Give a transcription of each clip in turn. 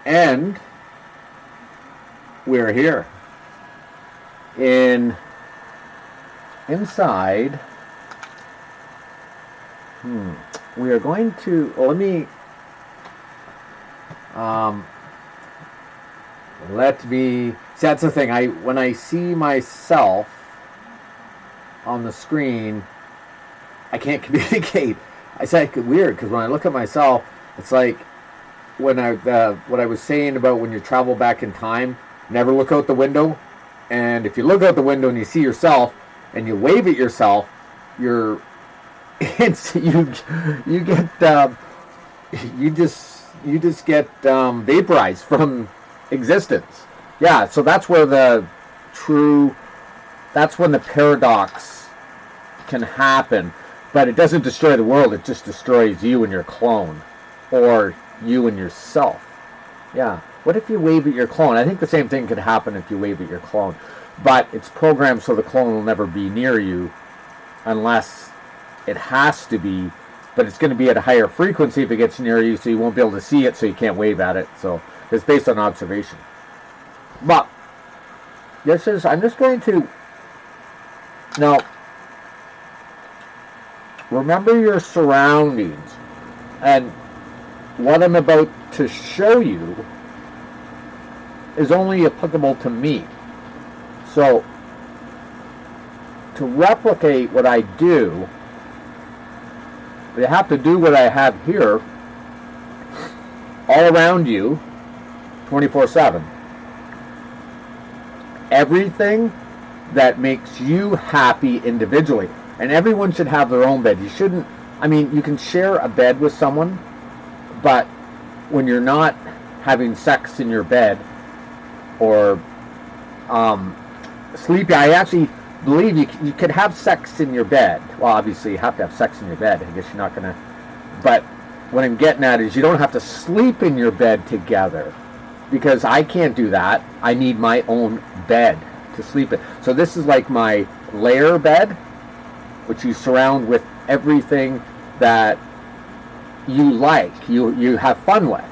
And we're here inside. We are going to, let me see, that's the thing, when I see myself on the screen, I can't communicate. It's like weird, because when I look at myself, it's like when what I was saying about when you travel back in time, never look out the window. And if you look out the window and you see yourself and you wave at yourself, you just get vaporized from existence. Yeah, so that's where that's when the paradox can happen. But it doesn't destroy the world, it just destroys you and your clone. Or you and yourself. Yeah. What if you wave at your clone? I think the same thing could happen if you wave at your clone. But it's programmed so the clone will never be near you unless it has to be. But it's going to be at a higher frequency if it gets near you, so you won't be able to see it, so you can't wave at it. So it's based on observation. But I'm just going to now remember your surroundings. And what I'm about to show you is only applicable to me. So, to replicate what I do, you have to do what I have here, all around you, 24/7. Everything that makes you happy individually. And everyone should have their own bed. You shouldn't, you can share a bed with someone, but when you're not having sex in your bed or sleeping, I actually believe you could have sex in your bed. Well, obviously you have to have sex in your bed. I guess you're not going to. But what I'm getting at is you don't have to sleep in your bed together, because I can't do that. I need my own bed to sleep in. So this is like my layer bed, which you surround with everything that you like, you have fun with.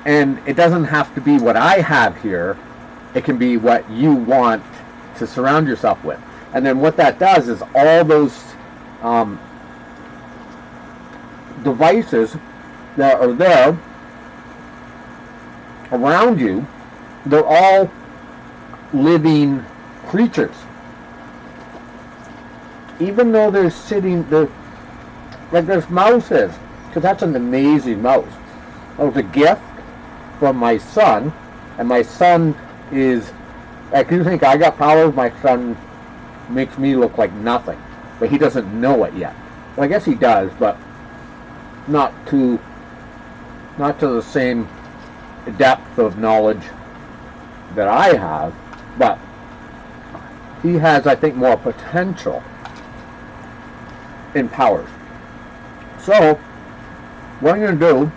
And it doesn't have to be what I have here. It can be what you want to surround yourself with. And then what that does is all those devices that are there around you, they're all living creatures. Even though they're sitting there, like there's mouses, because that's an amazing mouse. It was a gift from my son, and my son is, like, you think I got powers, my son makes me look like nothing, but he doesn't know it yet. Well, I guess he does, but not to the same depth of knowledge that I have, but he has, I think, more potential in powers. So, what I'm going to do,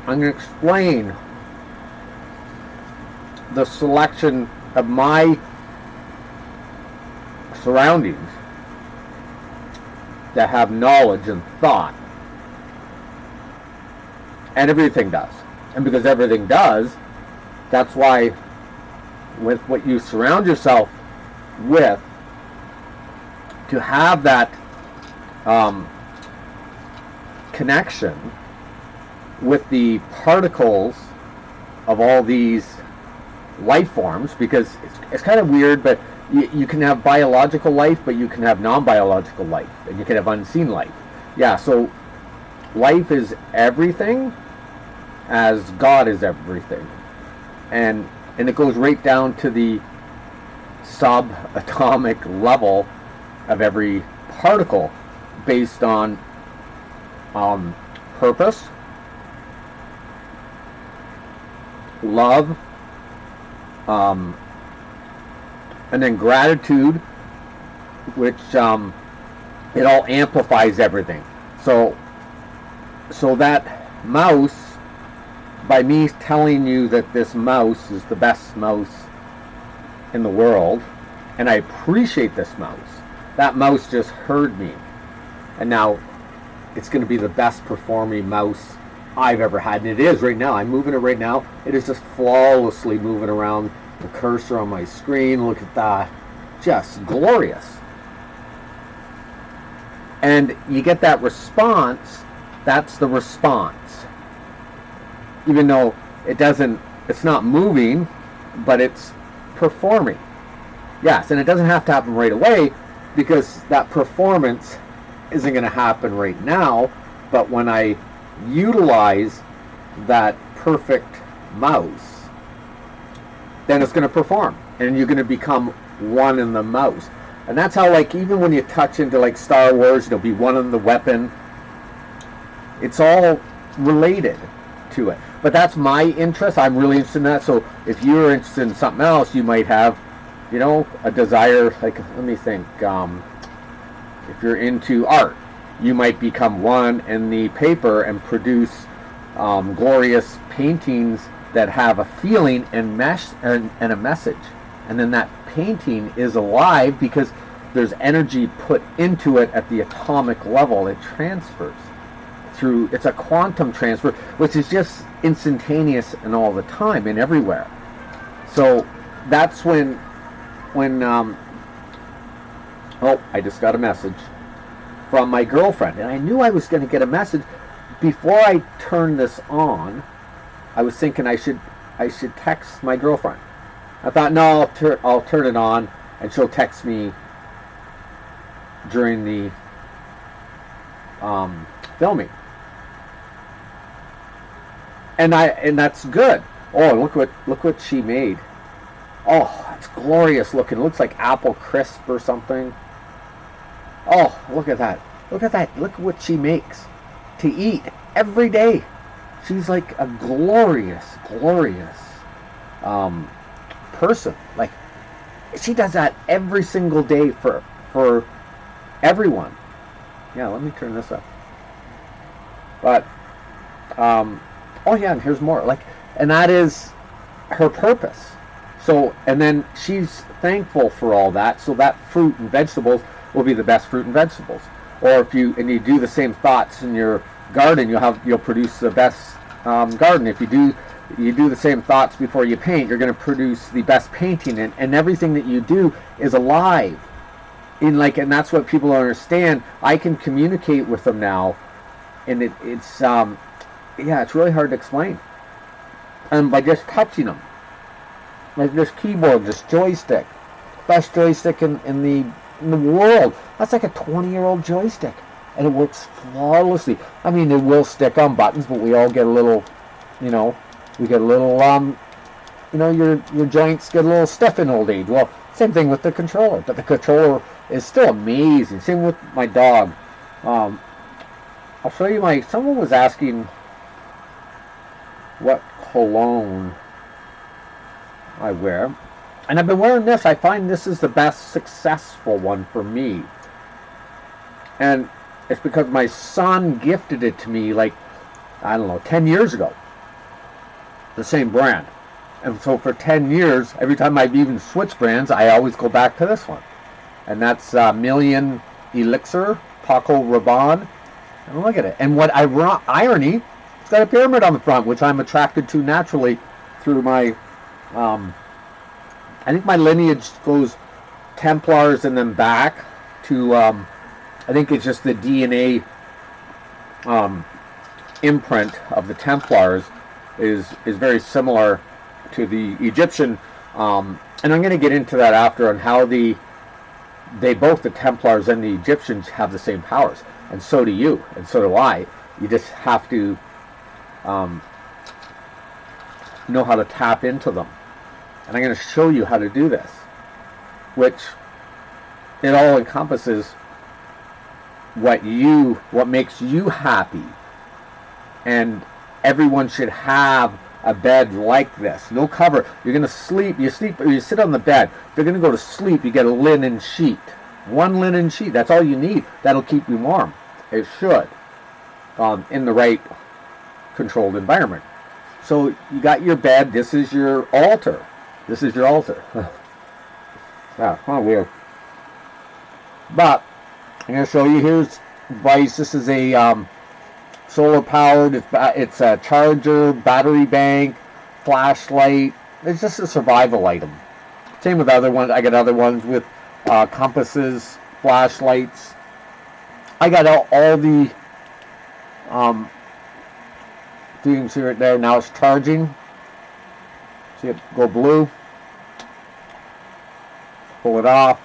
I'm going to explain the selection of my surroundings that have knowledge and thought. And everything does. And because everything does, that's why with what you surround yourself with, to have that connection with the particles of all these life forms, because it's kind of weird, but you can have biological life, but you can have non-biological life, and you can have unseen life. Yeah, so life is everything as God is everything. And it goes right down to the subatomic level of every particle, based on purpose, love, and then gratitude, which it all amplifies everything. So that mouse, by me telling you that this mouse is the best mouse in the world, and I appreciate this mouse, that mouse just heard me. And now it's going to be the best performing mouse I've ever had. And it is right now. I'm moving it right now. It is just flawlessly moving around the cursor on my screen. Look at that. Just glorious. And you get that response. That's the response. Even though it's not moving, but it's performing. Yes, and it doesn't have to happen right away, because that performance isn't going to happen right now. But when I utilize that perfect mouse, then it's going to perform, and you're going to become one in the mouse. And that's how, like, even when you touch into like Star Wars, you'll be one in the weapon. It's all related to it. But that's my interest. I'm really interested in that. So if you're interested in something else, you might have, you know, a desire, like, let me think, if you're into art, you might become one in the paper and produce glorious paintings that have a feeling and a message. And then that painting is alive because there's energy put into it at the atomic level. It transfers through, it's a quantum transfer, which is just instantaneous and all the time and everywhere. So that's when oh, I just got a message from my girlfriend, and I knew I was going to get a message. Before I turned this on, I was thinking I should text my girlfriend. I thought, no, I'll turn it on, and she'll text me during the filming. And that's good. Oh, look what she made. Oh, it's glorious looking. It looks like apple crisp or something. Oh, look at that. Look at that. Look at what she makes to eat every day. She's like a glorious person. Like, she does that every single day for everyone. Yeah, let me turn this up. But oh yeah, and here's more. Like, and that is her purpose. So, and then she's thankful for all that, so that fruit and vegetables will be the best fruit and vegetables. Or if you do the same thoughts in your garden, you'll produce the best garden. If you do the same thoughts before you paint, you're going to produce the best painting, and everything that you do is alive. And that's what people don't understand. I can communicate with them now, and it's really hard to explain. And by just touching them. Like this keyboard, this joystick, best joystick in the world. That's like a 20-year-old joystick, and it works flawlessly. I mean, it will stick on buttons, but we all get a little, we get a little, your joints get a little stiff in old age. Well, same thing with the controller, but the controller is still amazing. Same with my dog. I'll show you someone was asking what cologne I wear, and I've been wearing this. I find this is the best successful one for me, and it's because my son gifted it to me, 10 years ago, the same brand. And so for 10 years, every time I've even switched brands, I always go back to this one, and that's Million Elixir Paco Rabanne. And look at it, and what irony, it's got a pyramid on the front, which I'm attracted to naturally through my I think my lineage goes Templars and then back to I think it's just the DNA imprint of the Templars is very similar to the Egyptian, and I'm going to get into that after on how both the Templars and the Egyptians have the same powers, and so do you, and so do I. You just have to know how to tap into them. And I'm going to show you how to do this, which it all encompasses what makes you happy. And everyone should have a bed like this. No cover. You're going to sleep. You sit on the bed. If you're going to go to sleep, you get a linen sheet. One linen sheet. That's all you need. That'll keep you warm. It should. In the right controlled environment. So you got your bed. This is your altar. This is your altar. Yeah, kind of weird. But I'm going to show you, device. This is a solar powered. It's a charger, battery bank, flashlight. It's just a survival item. Same with other ones. I got other ones with compasses, flashlights. I got all the you can see right there. Now it's charging. See it go blue. Pull it off.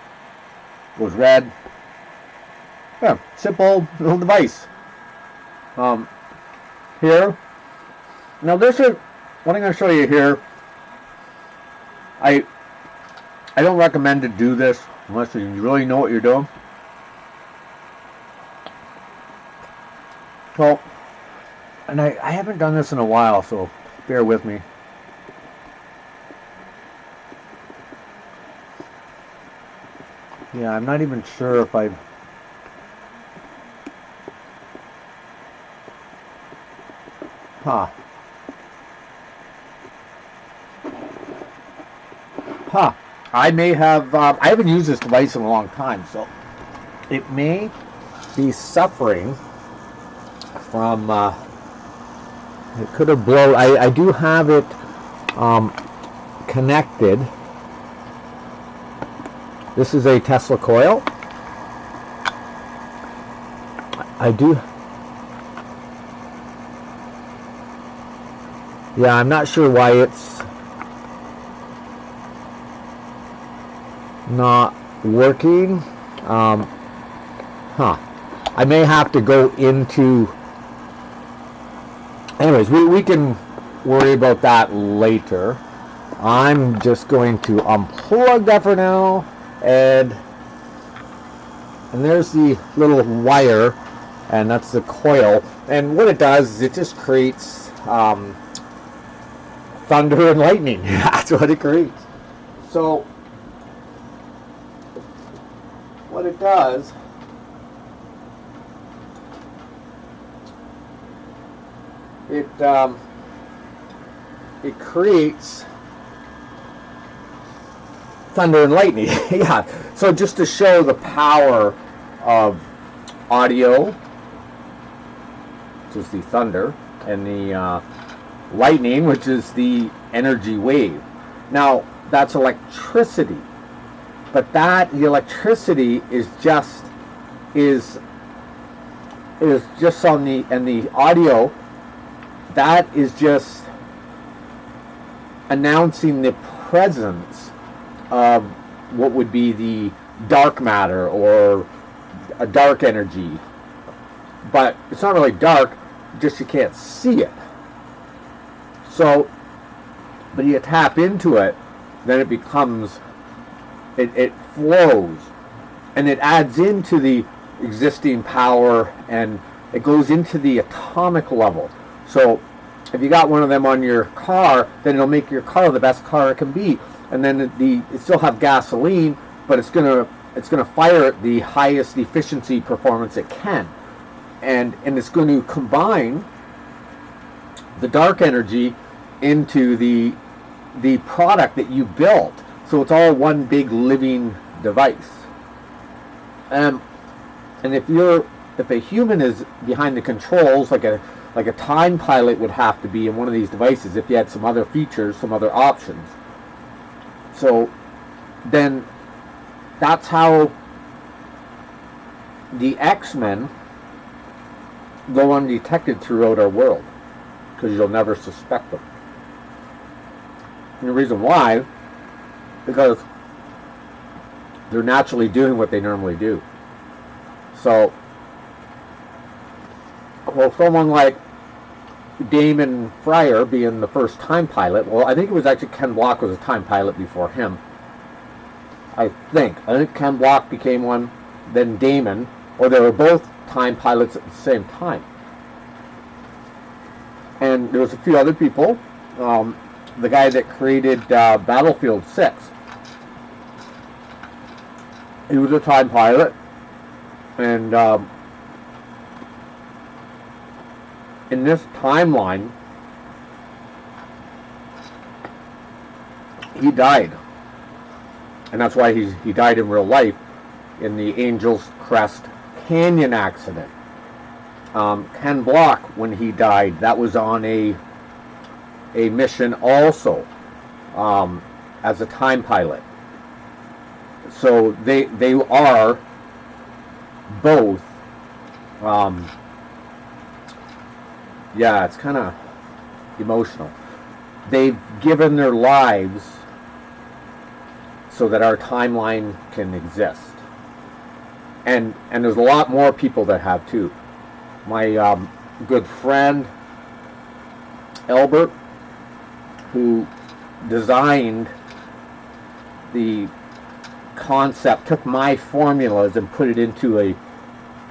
Goes red. Yeah, simple little device. Here. Now this is what I'm going to show you here. I don't recommend to do this unless you really know what you're doing. So, and I haven't done this in a while, so bear with me. Yeah, I'm not even sure if I've... Huh. I may have... I haven't used this device in a long time, so it may be suffering from... it could have blown... I do have it connected. This is a Tesla coil. I do... Yeah, I'm not sure why it's not working. I may have to go into... Anyways, we can worry about that later. I'm just going to unplug that for now. And there's the little wire, and that's the coil. And what it does is it just creates thunder and lightning. That's what it creates. So what it does, it creates thunder and lightning. Yeah. So just to show the power of audio, which is the thunder, and the lightning, which is the energy wave. Now that's electricity, but the electricity is just on the audio. That is just announcing the presence of what would be the dark matter or a dark energy, but it's not really dark, just you can't see it. So, but you tap into it, then it becomes, it flows, and it adds into the existing power, and it goes into the atomic level. So if you got one of them on your car, then it'll make your car the best car it can be. And then it still have gasoline, but it's gonna fire at the highest efficiency performance it can, and it's going to combine the dark energy into the product that you built. So it's all one big living device. And if a human is behind the controls, like a time pilot would have to be in one of these devices, if you had some other features, some other options. So then that's how the X-Men go undetected throughout our world, because you'll never suspect them. And the reason why, because they're naturally doing what they normally do. So, well, someone like DamonFryer being the first time pilot, well, I think it was actually Ken Block was a time pilot before him. I think Ken Block became one, then Damon, or they were both time pilots at the same time. And there was a few other people. The guy that created Battlefield 6, he was a time pilot, and in this timeline, he died, and that's why he died in real life in the Angel's Crest canyon accident. Ken Block, when he died, that was on a mission also, as a time pilot. So they are both. Yeah, it's kind of emotional. They've given their lives so that our timeline can exist. And there's a lot more people that have too. My good friend Albert, who designed the concept, took my formulas and put it into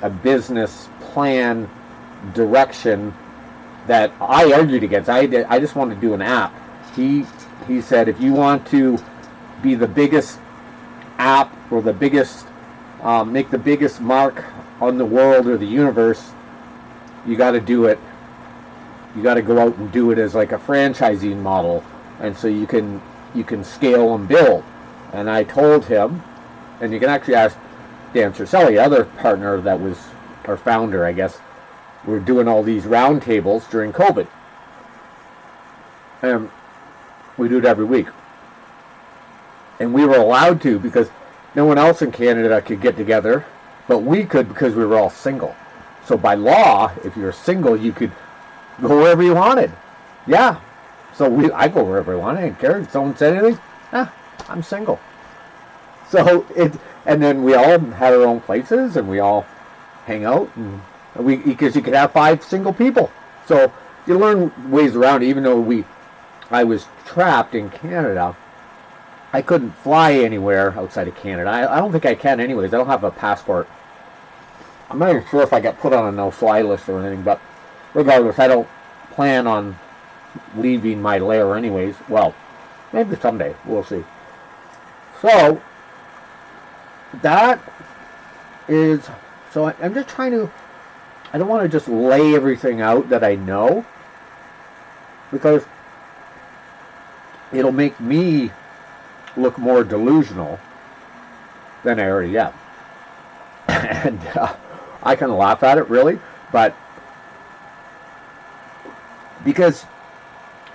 a business plan direction that I argued against. I just wanted to do an app. He said, if you want to be the biggest app or the biggest, make the biggest mark on the world or the universe, you got to do it. You got to go out and do it as like a franchising model, and so you can scale and build. And I told him, and you can actually ask Dan Cercelli, other partner that was our founder, I guess. We're doing all these roundtables during COVID. And we do it every week. And we were allowed to because no one else in Canada could get together, but we could because we were all single. So by law, if you're single, you could go wherever you wanted. Yeah. So I go wherever I want. I didn't care if someone said anything. I'm single. So and then we all had our own places, and we all hang out, and because you could have 5 single people. So you learn ways around it. Even though I was trapped in Canada, I couldn't fly anywhere outside of Canada. I don't think I can anyways. I don't have a passport. I'm not even sure if I got put on a no-fly list or anything, but regardless, I don't plan on leaving my lair anyways. Well, maybe someday. We'll see. So that is... So I'm just trying to... I don't want to just lay everything out that I know, because it'll make me look more delusional than I already am. And I kind of laugh at it, really, but because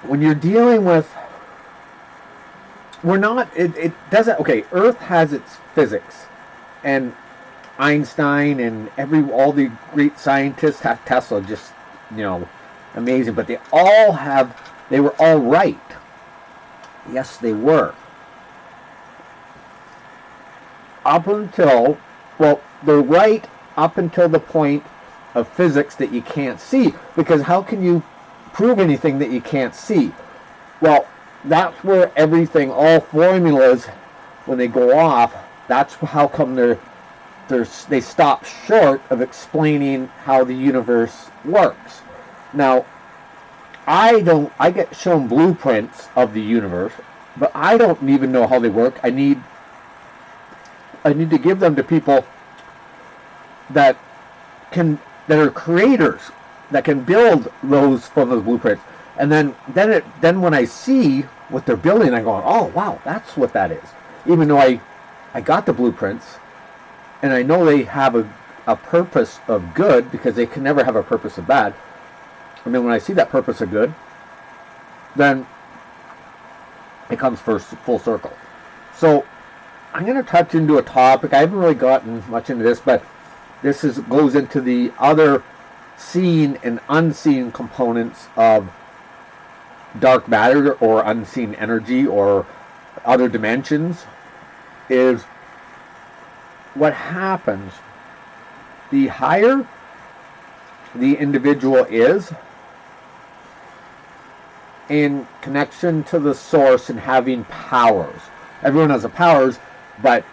when you're dealing with... We're not... It doesn't... Okay, Earth has its physics, and Einstein and all the great scientists have Tesla, just, amazing, but they were all right. Yes, they were. Up until, they're right up until the point of physics that you can't see, because how can you prove anything that you can't see? Well, that's where everything, all formulas, when they go off, that's how come they stop short of explaining how the universe works. Now, I get shown blueprints of the universe, but I don't even know how they work. I need to give them to people that are creators, that can build those from those blueprints. And then when I see what they're building, I go, oh wow, that's what that is. Even though I got the blueprints, and I know they have a purpose of good, because they can never have a purpose of bad. And then when I see that purpose of good, then it comes full circle. So I'm going to touch into a topic. I haven't really gotten much into this, but this goes into the other seen and unseen components of dark matter or unseen energy or other dimensions. Is what happens the higher the individual is in connection to the source and having powers. Everyone has the powers, but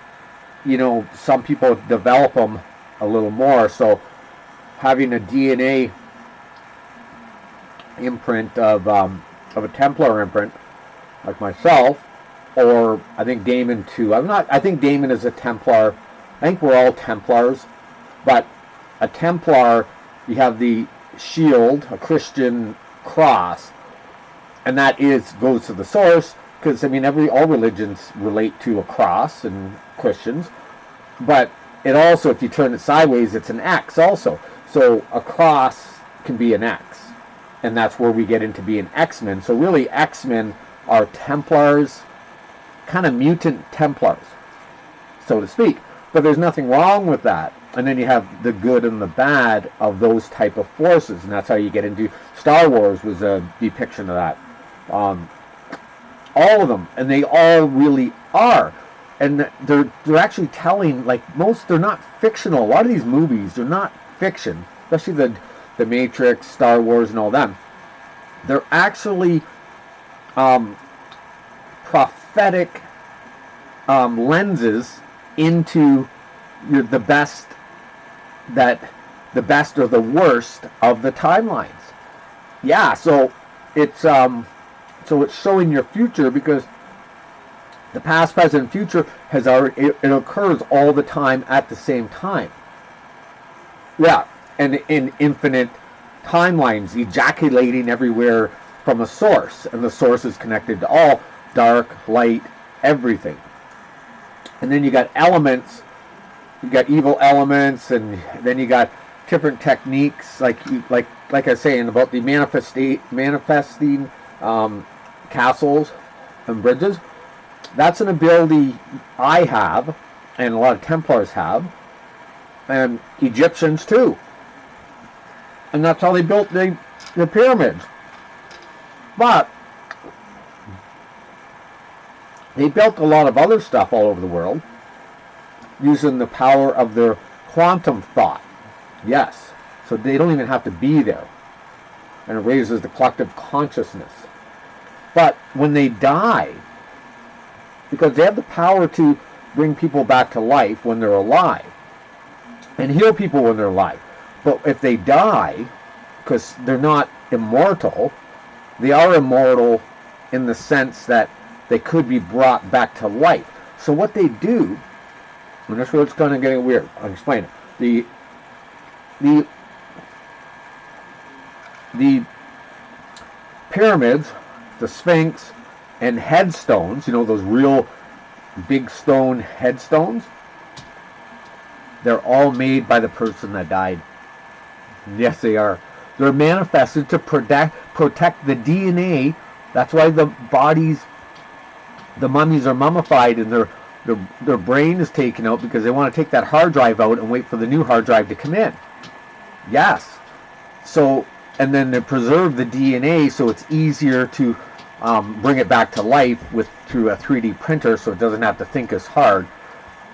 some people develop them a little more. So having a DNA imprint of a Templar imprint, like myself, or I think Damon too. I think Damon is a Templar. I think we're all Templars, but a Templar, you have the shield, a Christian cross, and that goes to the source, because all religions relate to a cross and Christians, but it also, if you turn it sideways, it's an X also. So a cross can be an X. And that's where we get into being X-Men. So really, X-Men are Templars, kind of mutant Templars, so to speak. But there's nothing wrong with that. And then you have the good and the bad of those type of forces. And that's how you get into Star Wars was a depiction of that. All of them. And they all really are. And they're actually telling, like, they're not fictional. A lot of these movies, they're not fiction. Especially the Matrix, Star Wars, and all them. They're actually prophetic lenses into the best or the worst of the timelines. Yeah, so it's showing your future, because the past, present, and future it occurs all the time at the same time. Yeah, and in infinite timelines, ejaculating everywhere from a source, and the source is connected to all, dark, light, everything. And then you got elements, you got evil elements, and then you got different techniques, like I was saying about the manifesting castles and bridges. That's an ability I have, and a lot of Templars have, and Egyptians too. And that's how they built the pyramids. But they built a lot of other stuff all over the world using the power of their quantum thought. Yes. So they don't even have to be there. And it raises the collective consciousness. But when they die, because they have the power to bring people back to life when they're alive, and heal people when they're alive. But if they die, because they're not immortal, they are immortal in the sense that they could be brought back to life. So what they do, and this is where it's kind of getting weird, I'll explain it. The pyramids, the Sphinx, and headstones, those real big stone headstones, they're all made by the person that died. Yes, they are. They're manifested to protect the DNA. That's why the mummies are mummified, and their brain is taken out, because they want to take that hard drive out and wait for the new hard drive to come in. Yes. So, and then they preserve the DNA, so it's easier to bring it back to life through a 3D printer, so it doesn't have to think as hard.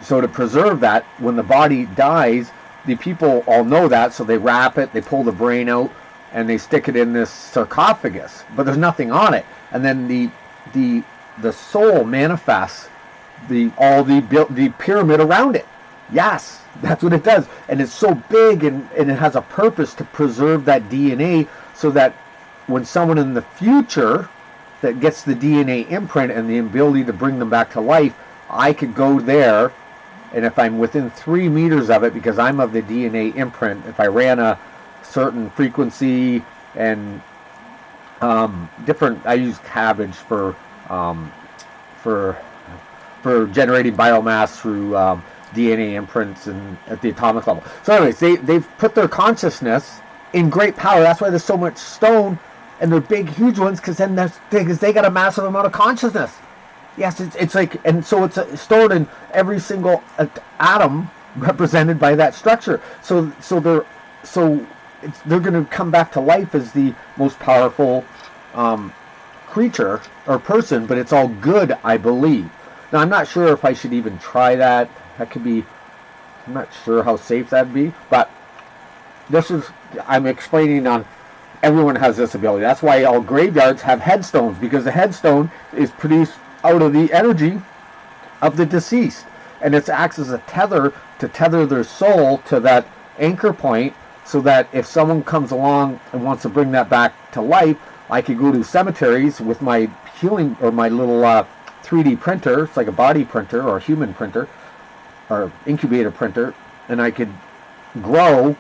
So to preserve that, when the body dies, the people all know that, so they wrap it, they pull the brain out, and they stick it in this sarcophagus. But there's nothing on it. And then the soul manifests the pyramid around it. Yes, that's what it does. And it's so big, and it has a purpose to preserve that DNA, so that when someone in the future that gets the DNA imprint and the ability to bring them back to life, I could go there, and if I'm within 3 meters of it, because I'm of the DNA imprint, if I ran a certain frequency and I use cabbage for generating biomass through DNA imprints and at the atomic level. So anyways, they've put their consciousness in great power. That's why there's so much stone, and they're big, huge ones, because they got a massive amount of consciousness. Yes, it's like, and so it's stored in every single atom represented by that structure. So they're going to come back to life as the most powerful creature or person, but it's all good, I believe. Now, I'm not sure if I should even try that. I'm not sure how safe that'd be, but I'm explaining on everyone has this ability. That's why all graveyards have headstones, because the headstone is produced out of the energy of the deceased, and it acts as a tether to tether their soul to that anchor point, so that if someone comes along and wants to bring that back to life, I could go to cemeteries with my healing, or my little 3D printer. It's like a body printer or a human printer or incubator printer, and I could grow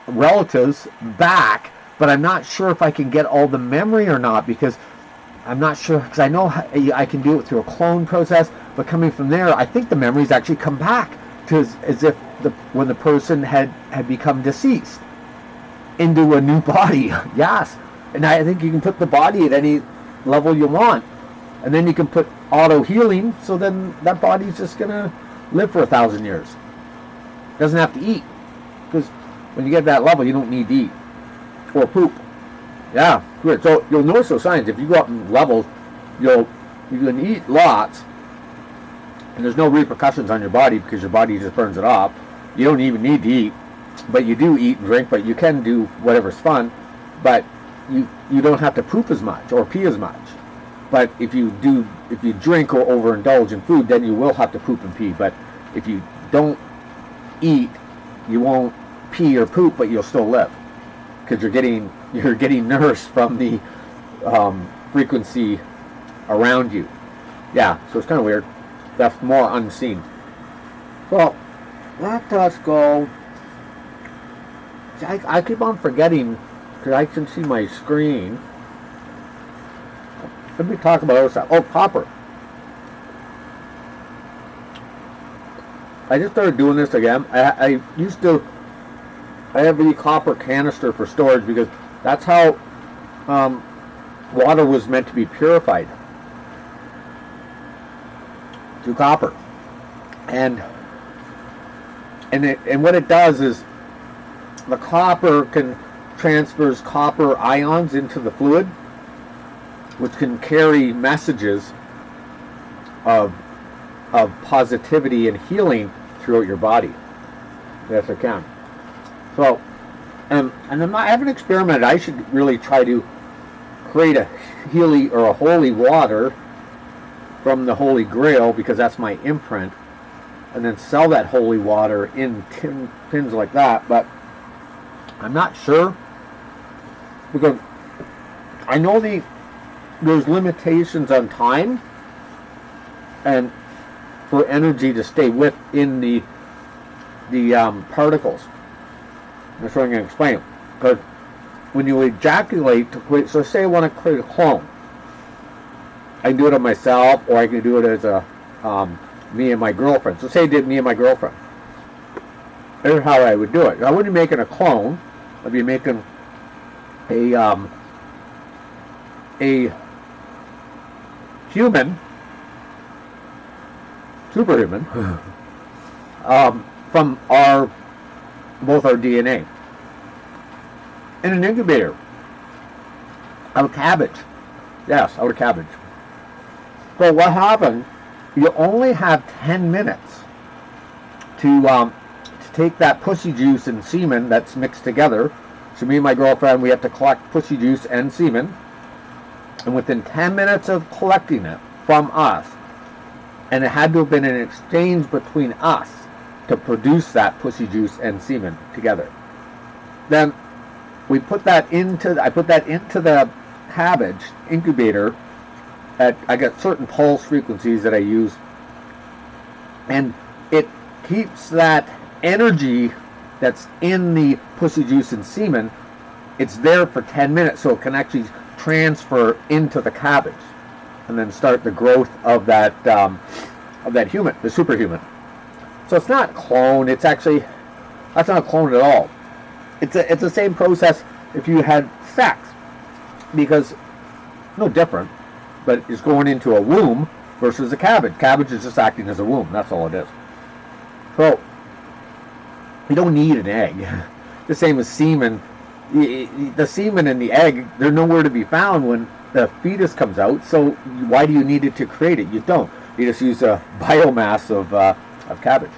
relatives back. But I'm not sure if I can get all the memory or not, because I'm not sure, because I know I can do it through a clone process, but coming from there, I think the memories actually come back. as if when the person had become deceased into a new body. Yes. And I think you can put the body at any level you want. And then you can put auto healing, so then that body's just going to live for 1,000 years. Doesn't have to eat. Because when you get that level, you don't need to eat. Or poop. Yeah, good. So you'll notice those signs. If you go up in levels, you can eat lots, and there's no repercussions on your body because your body just burns it off. You don't even need to eat, but you do eat and drink, but you can do whatever's fun, but you don't have to poop as much or pee as much. But if you drink or overindulge in food, then you will have to poop and pee. But if you don't eat, you won't pee or poop, but you'll still live because you're getting nourished from the frequency around you. Yeah, so it's kind of weird. That's more unseen. So let us go. I keep on forgetting because I can see my screen. Let me talk about other stuff. Oh, copper. I just started doing this again. I have the copper canister for storage because that's how water was meant to be purified, through copper. And what it does is the copper transfers copper ions into the fluid, which can carry messages of positivity and healing throughout your body. Yes, it can. So, and I haven't experimented. I should really try to create a healy or a holy water from the Holy Grail, because that's my imprint, and then sell that holy water in tins like that. But I'm not sure, because I know there's limitations on time and for energy to stay within the particles. That's what I'm going to explain. Because when you ejaculate, so say I want to create a clone, I can do it on myself, or I can do it as a me and my girlfriend. So say I did me and my girlfriend. Here's how I would do it. I wouldn't be making a clone. I'd be making a human, superhuman, from both our DNA, in an incubator, out of cabbage. Yes, out of cabbage. So what happened? You only have 10 minutes to take that pussy juice and semen that's mixed together. So me and my girlfriend, we have to collect pussy juice and semen. And within 10 minutes of collecting it from us, and it had to have been an exchange between us to produce that pussy juice and semen together. Then I put that into the cabbage incubator. I got certain pulse frequencies that I use, and it keeps that energy that's in the pussy juice and semen. It's there for 10 minutes, so it can actually transfer into the cabbage, and then start the growth of that human, the superhuman. So it's not clone. It's actually, that's not a clone at all. It's the same process if you had sex, because no different, but it's going into a womb versus a cabbage. Cabbage is just acting as a womb. That's all it is. So you don't need an egg. The same as semen. The semen and the egg, they're nowhere to be found when the fetus comes out. So why do you need it to create it? You don't. You just use a biomass of cabbage.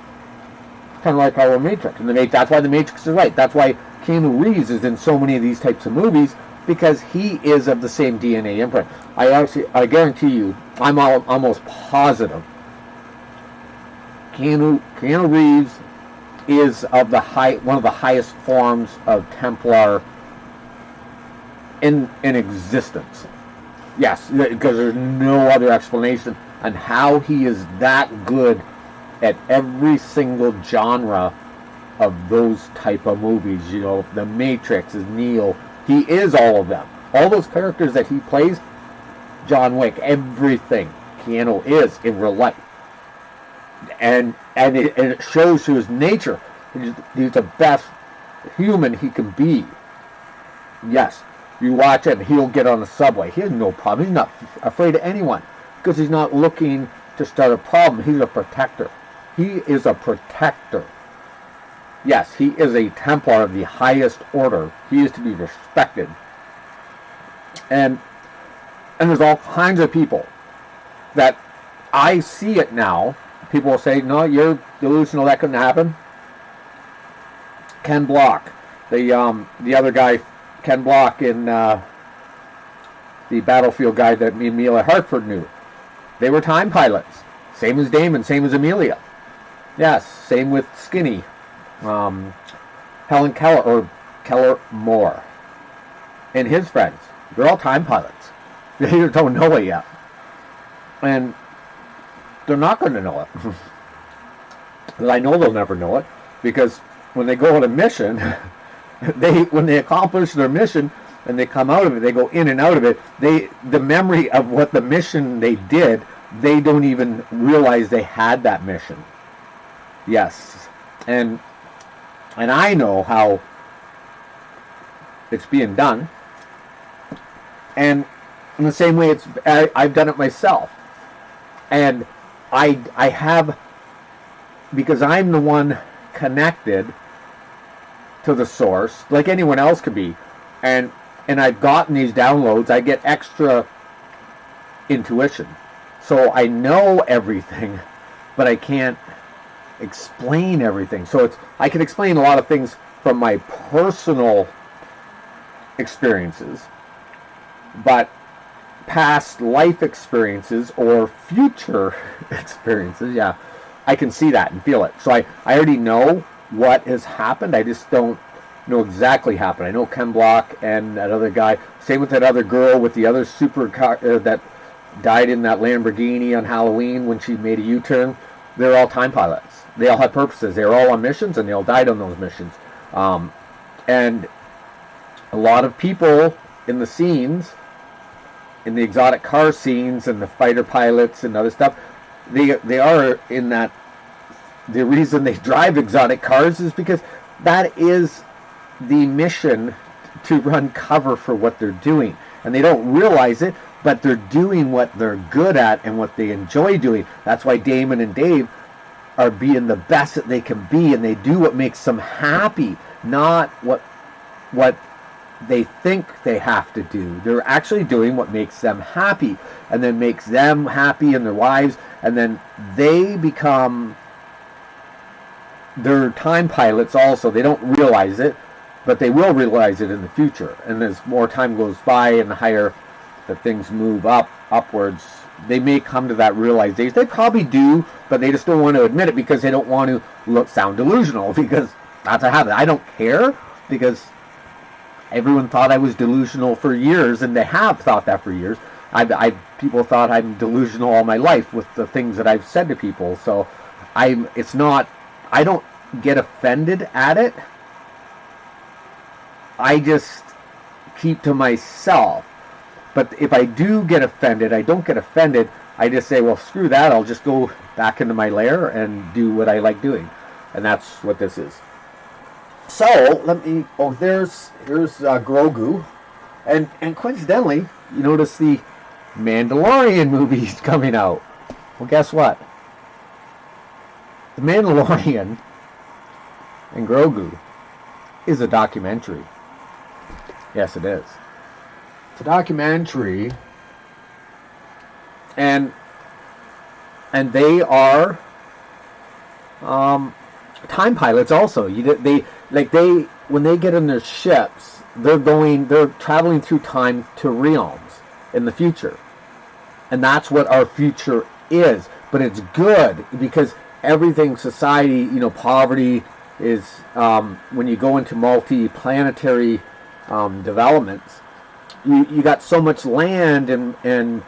Kind of like our Matrix. And that's why the Matrix is right. That's why Keanu Reeves is in so many of these types of movies, because he is of the same DNA imprint. I guarantee you, I'm almost positive, Keanu Reeves is of one of the highest forms of Templar in existence. Yes, because there's no other explanation on how he is that good at every single genre of those type of movies. You know, The Matrix is Neo. He is all of them. All those characters that he plays, John Wick, everything Keanu is in real life. and it shows through his nature. He's the best human he can be. Yes, you watch it and he'll get on the subway. He has no problem. He's not afraid of anyone because he's not looking to start a problem. He's a protector. He is a protector. Yes, he is a Templar of the highest order. He is to be respected. And there's all kinds of people that I see it now. People will say, no, you're delusional, that couldn't happen. Ken Block, the other guy, Ken Block in the Battlefield guy that me and Amelia Hartford knew. They were time pilots. Same as Damon, same as Amelia. Yes, same with Skinny. Helen Keller, or KellerMoore, and his friends. They're all time pilots. They don't know it yet. And they're not going to know it. But I know they'll never know it, because when they go on a mission, when they accomplish their mission and they come out of it, they go in and out of it, the memory of what the mission they did, they don't even realize they had that mission. Yes. And I know how it's being done. And in the same way, I've done it myself. And I have, because I'm the one connected to the source, like anyone else could be. And I've gotten these downloads. I get extra intuition. So I know everything, but I can't explain everything. So I can explain a lot of things from my personal experiences, but past life experiences or future experiences, yeah, I can see that and feel it. So I already know what has happened. I just don't know exactly happened. I know Ken Block and that other guy. Same with that other girl with the other super car that died in that Lamborghini on Halloween when she made a U-turn. They're all time pilots. They all had purposes. They were all on missions, and they all died on those missions. And a lot of people in the scenes, in the exotic car scenes, and the fighter pilots and other stuff, they are in that. The reason they drive exotic cars is because that is the mission, to run cover for what they're doing. And they don't realize it, but they're doing what they're good at and what they enjoy doing. That's why Damon and Dave are being the best that they can be, and they do what makes them happy, not what they think they have to do. They're actually doing what makes them happy, and then makes them happy and their wives, and then they become their time pilots also. They don't realize it, but they will realize it in the future. And as more time goes by and the higher that things move upwards, they may come to that realization. They probably do, but they just don't want to admit it because they don't want to sound delusional, because that's a habit. I don't care, because everyone thought I was delusional for years, and they have thought that for years. People thought I'm delusional all my life with the things that I've said to people. So I don't get offended at it. I just keep to myself. But if I do get offended, I don't get offended. I just say, well, screw that. I'll just go back into my lair and do what I like doing. And that's what this is. So, here's Grogu. And coincidentally, you notice the Mandalorian movie's coming out. Well, guess what? The Mandalorian and Grogu is a documentary. Yes, it is. It's a documentary, and they are time pilots also. When they get in their ships, they're traveling through time to realms in the future, and that's what our future is. But it's good, because everything, society, poverty is, when you go into multi-planetary developments, you got so much land and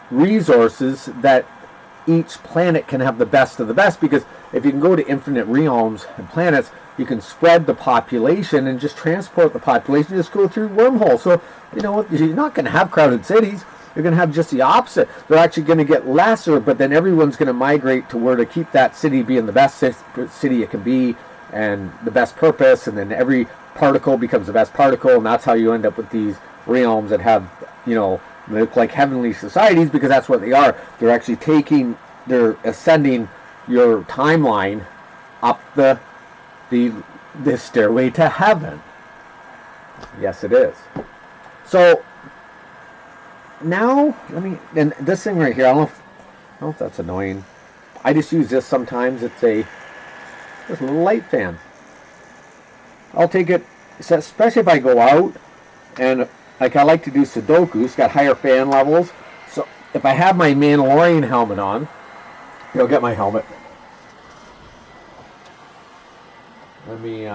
resources that each planet can have the best of the best, because if you can go to infinite realms and planets, you can spread the population and just transport the population, just go through wormholes. So, you're not going to have crowded cities. You're going to have just the opposite. They're actually going to get lesser, but then everyone's going to migrate to where to keep that city being the best city it can be and the best purpose, and then every particle becomes the best particle, and that's how you end up with these realms that have, you know, they look like heavenly societies, because that's what they are. They're actually they're ascending your timeline up the stairway to heaven. Yes, it is. So now and this thing right here, I don't know if that's annoying. I just use this sometimes. It's a little light fan. I'll take it, especially if I go out and like I like to do Sudoku. It's got higher fan levels. So if I have my Mandalorian helmet on, you'll get my helmet. Let me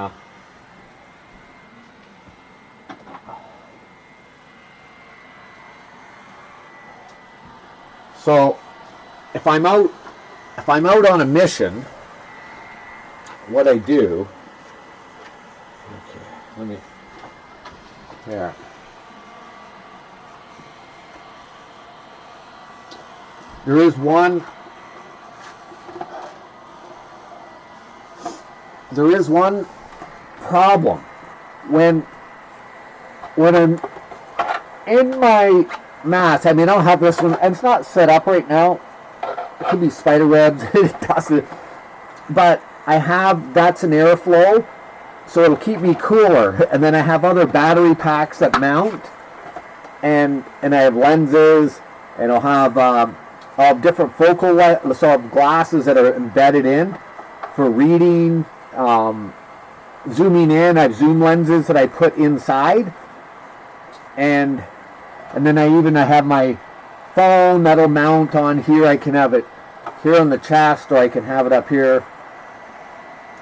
so if I'm out on a mission, what I do, okay, let me, here. There is one problem. When I'm in my mask, I mean, I don't have this one, and it's not set up right now. It could be spider webs. It doesn't. But I have, that's an airflow, so it'll keep me cooler. And then I have other battery packs that mount, and I have lenses, and I'll have different focal lengths, so I have glasses that are embedded in for reading, zooming in. I have zoom lenses that I put inside, and then I have my phone that'll mount on here. I can have it here on the chest, or I can have it up here.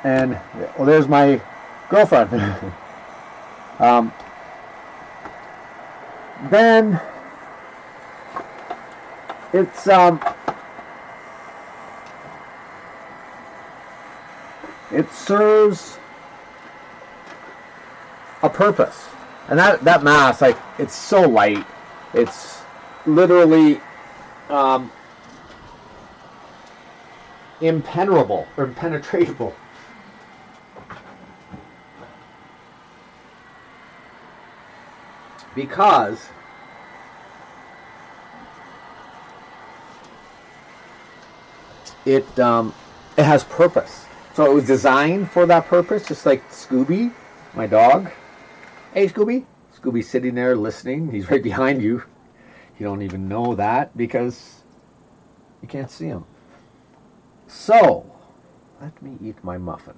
And well, there's my girlfriend. Then it's it serves a purpose, and that mask, like, it's so light, it's literally impenetrable or impenetratable. Because it has purpose. So it was designed for that purpose, just like Scooby, my dog. Hey, Scooby. Scooby's sitting there listening. He's right behind you. You don't even know that because you can't see him. So, let me eat my muffin.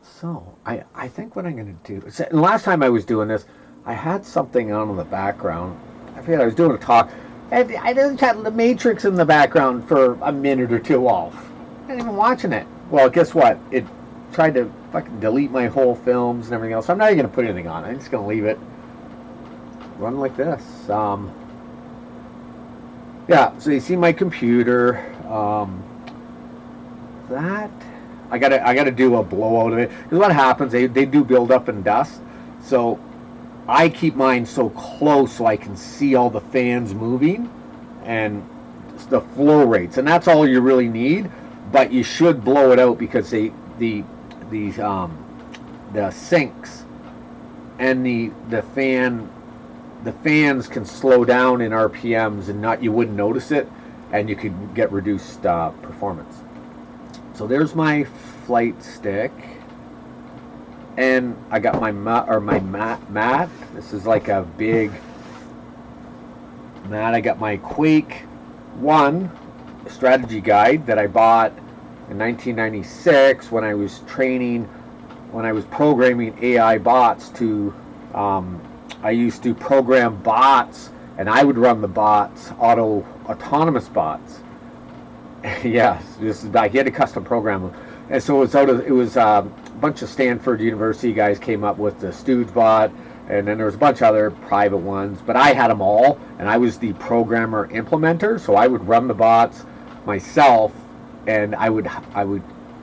So, I think what I'm going to do... So, the last time I was doing this, I had something on in the background. I forget, I was doing a talk. And I just had the Matrix in the background for a minute or two off. I wasn't even watching it. Well, guess what? It tried to fucking delete my whole films and everything else. So I'm not even going to put anything on. I'm just going to leave it run like this. Yeah, so you see my computer. That... I gotta do a blowout of it. Because what happens, they do build up in dust. So I keep mine so close so I can see all the fans moving and the flow rates. And that's all you really need. But you should blow it out because the sinks and the fans can slow down in RPMs, and you wouldn't notice it, and you could get reduced performance. So there's my flight stick, and I got my mat. This is like a big mat. I got my Quake 1 strategy guide that I bought in 1996 when I was programming AI bots to. I used to program bots, and I would run the bots, autonomous bots. Yes, this is back. He had to custom program them, and so it was a bunch of Stanford University guys came up with the Stooge bot, and then there was a bunch of other private ones. But I had them all, and I was the programmer implementer. So I would run the bots myself, and I would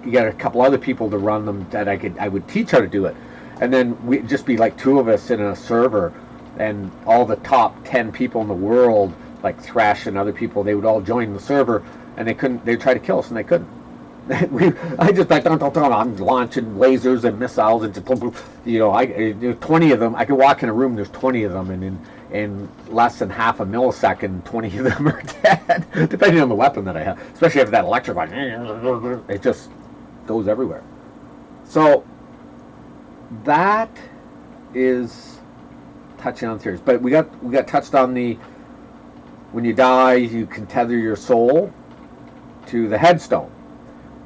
get a couple other people to run them that I would teach how to do it, and then we'd just be like two of us in a server, and all the top 10 people in the world, like Thresh and other people, they would all join the server, and they couldn't. They tried to kill us, and they couldn't. I just like I'm launching lasers and missiles, and just, 20 of them. I could walk in a room. There's 20 of them, and in less than half a millisecond, 20 of them are dead, depending on the weapon that I have. Especially if that electrified, it just goes everywhere. So that is touching on theories. But we got touched on the when you die, you can tether your soul to the headstone,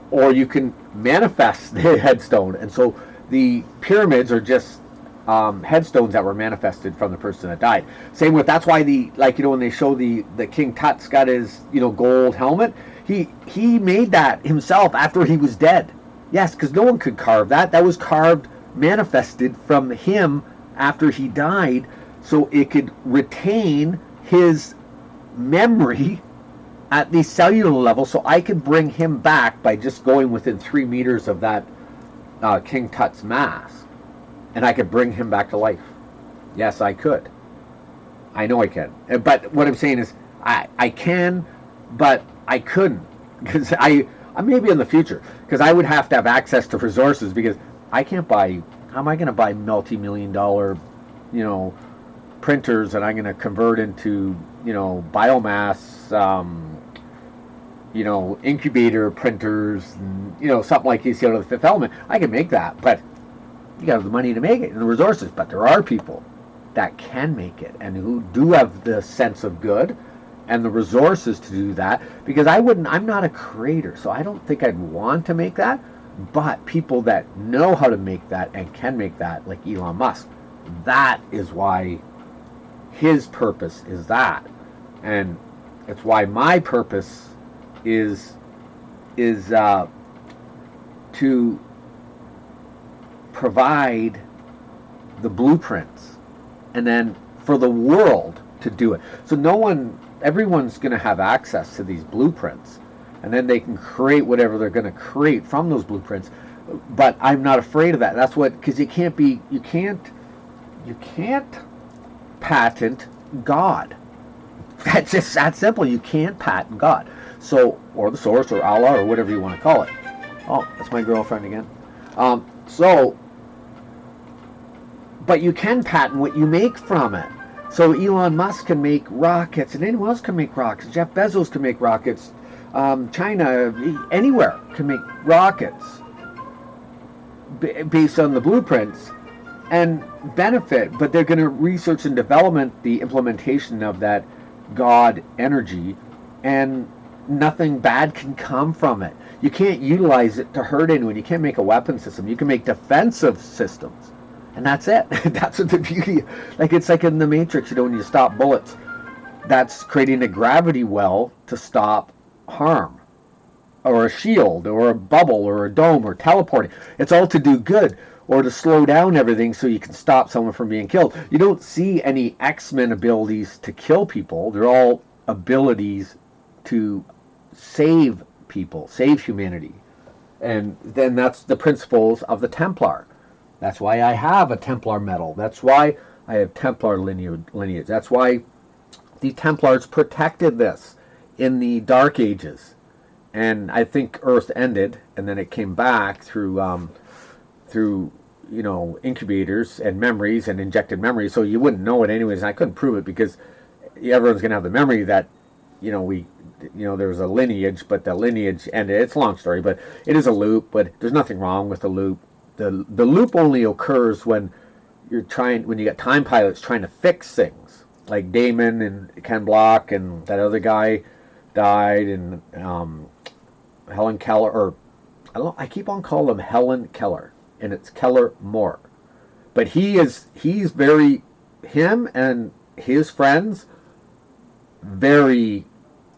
or you can manifest the headstone. And so the pyramids are just headstones that were manifested from the person that died. Same with, that's why when they show the King Tut's got his gold helmet, he made that himself after he was dead. Yes, because no one could carve that. That was carved, manifested from him after he died, so it could retain his memory at the cellular level, so I could bring him back by just going within 3 meters of that King Tut's mask, and I could bring him back to life. Yes, I could. I know I can. But what I'm saying is, I can, but I couldn't, because I maybe in the future, because I would have to have access to resources, because I can't buy. How am I going to buy multi-million-dollar, printers that I'm going to convert into, biomass, incubator printers, and, something like you see out of the Fifth Element? I can make that, but you got the money to make it and the resources. But there are people that can make it and who do have the sense of good and the resources to do that, because I'm not a creator, so I don't think I'd want to make that. But people that know how to make that and can make that, like Elon Musk, that is why his purpose is that. And it's why my purpose is to provide the blueprints, and then for the world to do it. So everyone's going to have access to these blueprints, and then they can create whatever they're going to create from those blueprints. But I'm not afraid of that. That's because you can't patent God. That's just that simple. You can't patent God. So, or the source, or Allah, or whatever you want to call it. Oh, that's my girlfriend again. But you can patent what you make from it. So Elon Musk can make rockets, and anyone else can make rockets. Jeff Bezos can make rockets. China, anywhere can make rockets based on the blueprints and benefit, but they're going to research and development the implementation of that God energy, and nothing bad can come from it. You can't utilize it to hurt anyone. You can't make a weapon system. You can make defensive systems, and that's it. That's what the beauty, it's like in the Matrix, when you stop bullets, that's creating a gravity well to stop harm, or a shield, or a bubble, or a dome, or teleporting. It's all to do good, or to slow down everything so you can stop someone from being killed. You don't see any X-Men abilities to kill people. They're all abilities to save people, save humanity. And then that's the principles of the Templar. That's why I have a Templar medal. That's why I have Templar lineage. That's why the Templars protected this in the Dark Ages. And I think Earth ended, and then it came back through incubators and memories and injected memories. So you wouldn't know it anyways. And I couldn't prove it, because everyone's going to have the memory that there was a lineage, but the lineage ended. It's a long story, but it is a loop. But there's nothing wrong with the loop. The loop only occurs when you get time pilots trying to fix things, like Damon and Ken Block and that other guy died, and Helen Keller, or I keep on calling him Helen Keller, and it's KellerMoore. But he's him and his friends, very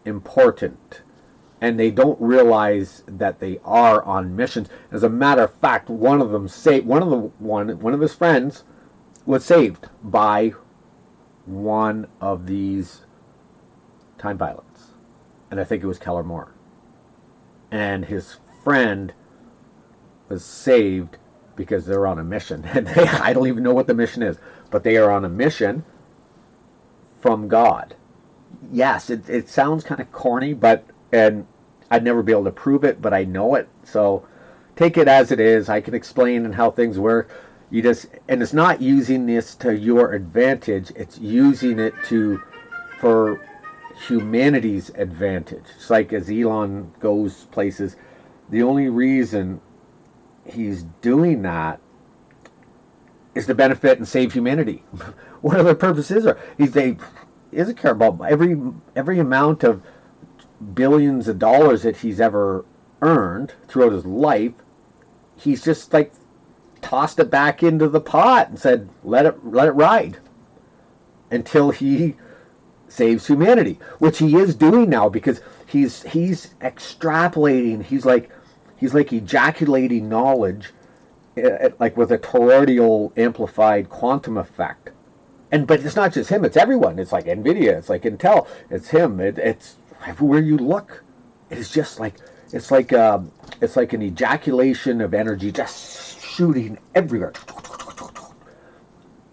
important, and they don't realize that they are on missions. As a matter of fact, one of his friends was saved by one of these time pilots, and I think it was KellerMoore. And his friend was saved because they're on a mission. And I don't even know what the mission is, but they are on a mission, from God. Yes, it sounds kind of corny, and I'd never be able to prove it, but I know it. So take it as it is. I can explain how things work. And it's not using this to your advantage. It's using it for humanity's advantage. It's like as Elon goes places, the only reason he's doing that is to benefit and save humanity. What other purposes are? He doesn't care about every amount of billions of dollars that he's ever earned throughout his life. He's just like tossed it back into the pot and said, let it ride until he saves humanity, which he is doing now, because he's extrapolating. He's like ejaculating knowledge, like with a toroidal amplified quantum effect. But it's not just him; it's everyone. It's like Nvidia, it's like Intel, it's him. It's everywhere you look. It's just like it's like an ejaculation of energy just shooting everywhere,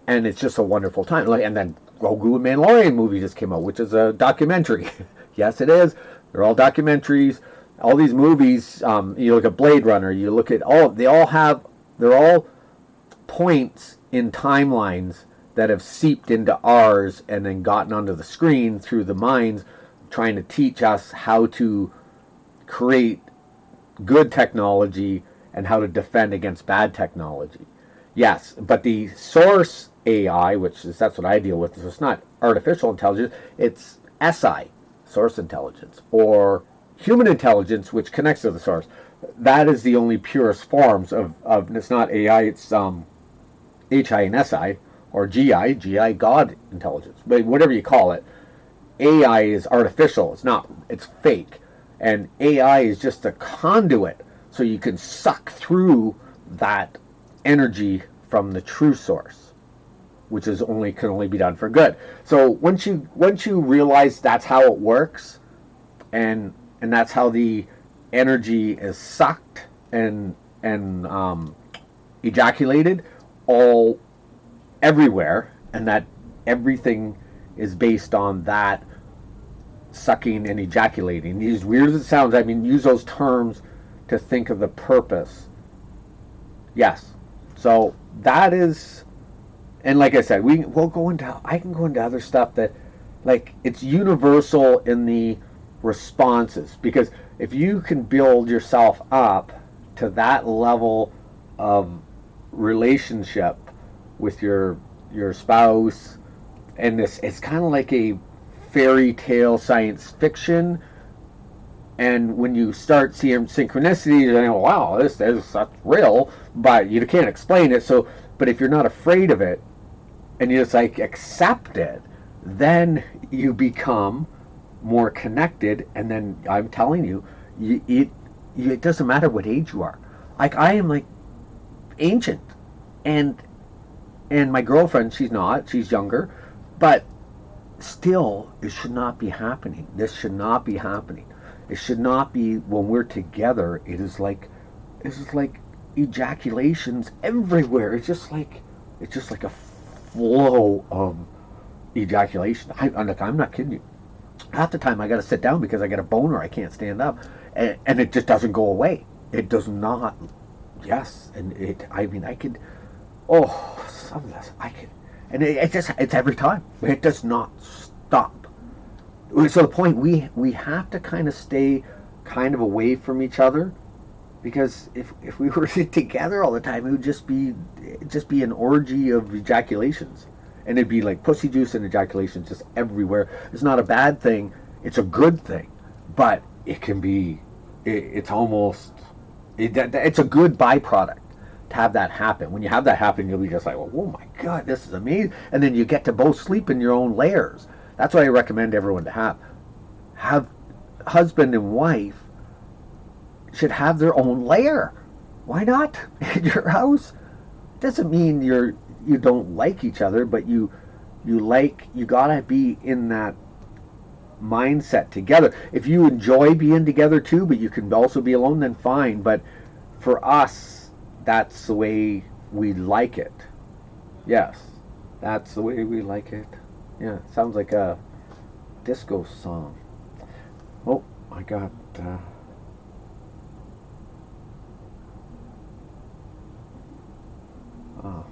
and it's just a wonderful time. And then Grogu and Mandalorian movie just came out, which is a documentary. Yes, it is. They're all documentaries. All these movies. You look at Blade Runner. You look at they're all points in timelines that have seeped into ours and then gotten onto the screen through the minds, trying to teach us how to create good technology and how to defend against bad technology. Yes, but the source AI, that's what I deal with, so it's not artificial intelligence, it's SI, source intelligence, or human intelligence, which connects to the source. That is the only purest forms of it's not AI, it's HI and SI, or GI, God intelligence. But whatever you call it, AI is artificial. It's fake. And AI is just a conduit, so you can suck through that energy from the true source, which can only be done for good. So once you realize that's how it works, and that's how the energy is sucked and ejaculated all everywhere, and that everything is based on that sucking and ejaculating. As weird as it sounds, I mean, use those terms to think of the purpose. Yes. So that is, and like I said, I can go into other stuff that, like, it's universal in the responses, because if you can build yourself up to that level of relationship with your spouse, and it's kind of like a fairy tale science fiction, and when you start seeing synchronicity, you're like, wow, that's real, but you can't explain it. So, but if you're not afraid of it and you just like accept it, then you become more connected. And then I'm telling you, it doesn't matter what age you are. Like, I am like ancient, and my girlfriend, she's younger, but still, it should not be happening. This should not be happening. It should not be when we're together. It is like ejaculations everywhere. It's just like a flow of ejaculation. I'm not kidding you. Half the time I got to sit down because I get a boner. I can't stand up, and it just doesn't go away. It does not. Yes, and I mean, I could. Oh, some of this I could, and it's every time. It does not stop. So the point, we have to kind of stay kind of away from each other, because if we were together all the time, it would just be an orgy of ejaculations, and it'd be like pussy juice and ejaculations just everywhere. It's not a bad thing; it's a good thing, but it can be. It's a good byproduct to have that happen. When you have that happen, you'll be just like, well, oh my God, this is amazing. And then you get to both sleep in your own layers. That's what I recommend everyone to have. Husband and wife should have their own layer. Why not? In your house. Doesn't mean you don't like each other, but you gotta be in that mindset together. If you enjoy being together too, but you can also be alone, then fine. But for us, that's the way we like it. Yes, that's the way we like it. Yeah, it sounds like a disco song. Oh, I got... oh.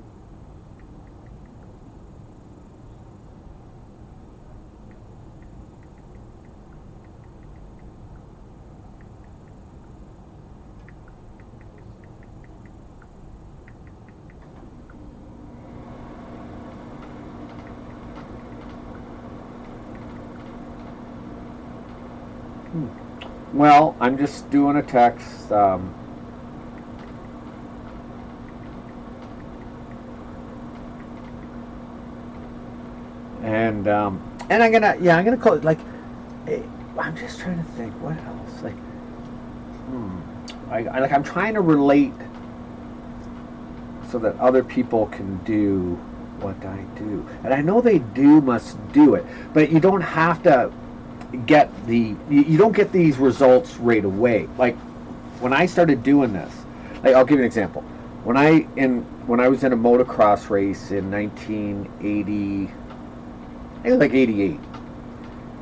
Well, I'm just doing a text. And I'm gonna call it like. I'm just trying to think what else. Like, I'm trying to relate so that other people can do what I do, and I know they must do it, but you don't have to get you don't get these results right away. Like when I started doing this, like I'll give you an example. When I was in a motocross race in 1980, I think it was like 88,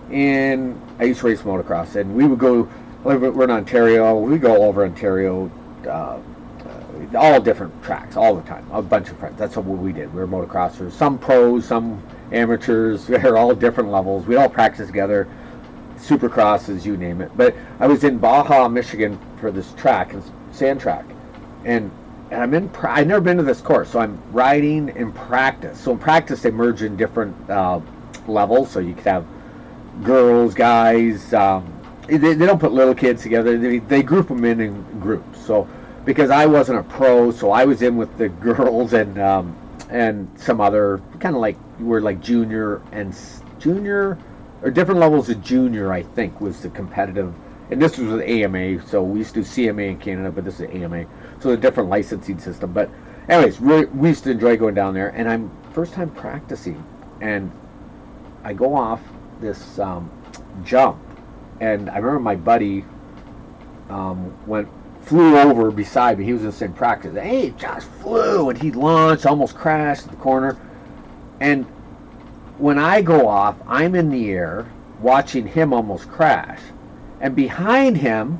and I used to race motocross, and we would go. We're in Ontario. We go all over Ontario, all different tracks all the time. A bunch of friends. That's what we did. We were motocrossers. Some pros, some amateurs. We were all different levels. We all practiced together. Supercrosses, you name it. But I was in Baja, Michigan for this track, sand track, and I'm in. I've never been to this course, so I'm riding in practice. So in practice, they merge in different levels. So you could have girls, guys. They don't put little kids together. They group them in groups. So because I wasn't a pro, so I was in with the girls and some other kind of like we're like junior or different levels of junior. I think was the competitive, and this was with AMA. So we used to do CMA in Canada, but this is AMA. So a different licensing system. But anyways, we used to enjoy going down there, and I'm first time practicing, and I go off this jump, and I remember my buddy flew over beside me. He was in the same practice. Hey, Josh flew, and he launched, almost crashed at the corner. And when I go off, I'm in the air watching him almost crash, and behind him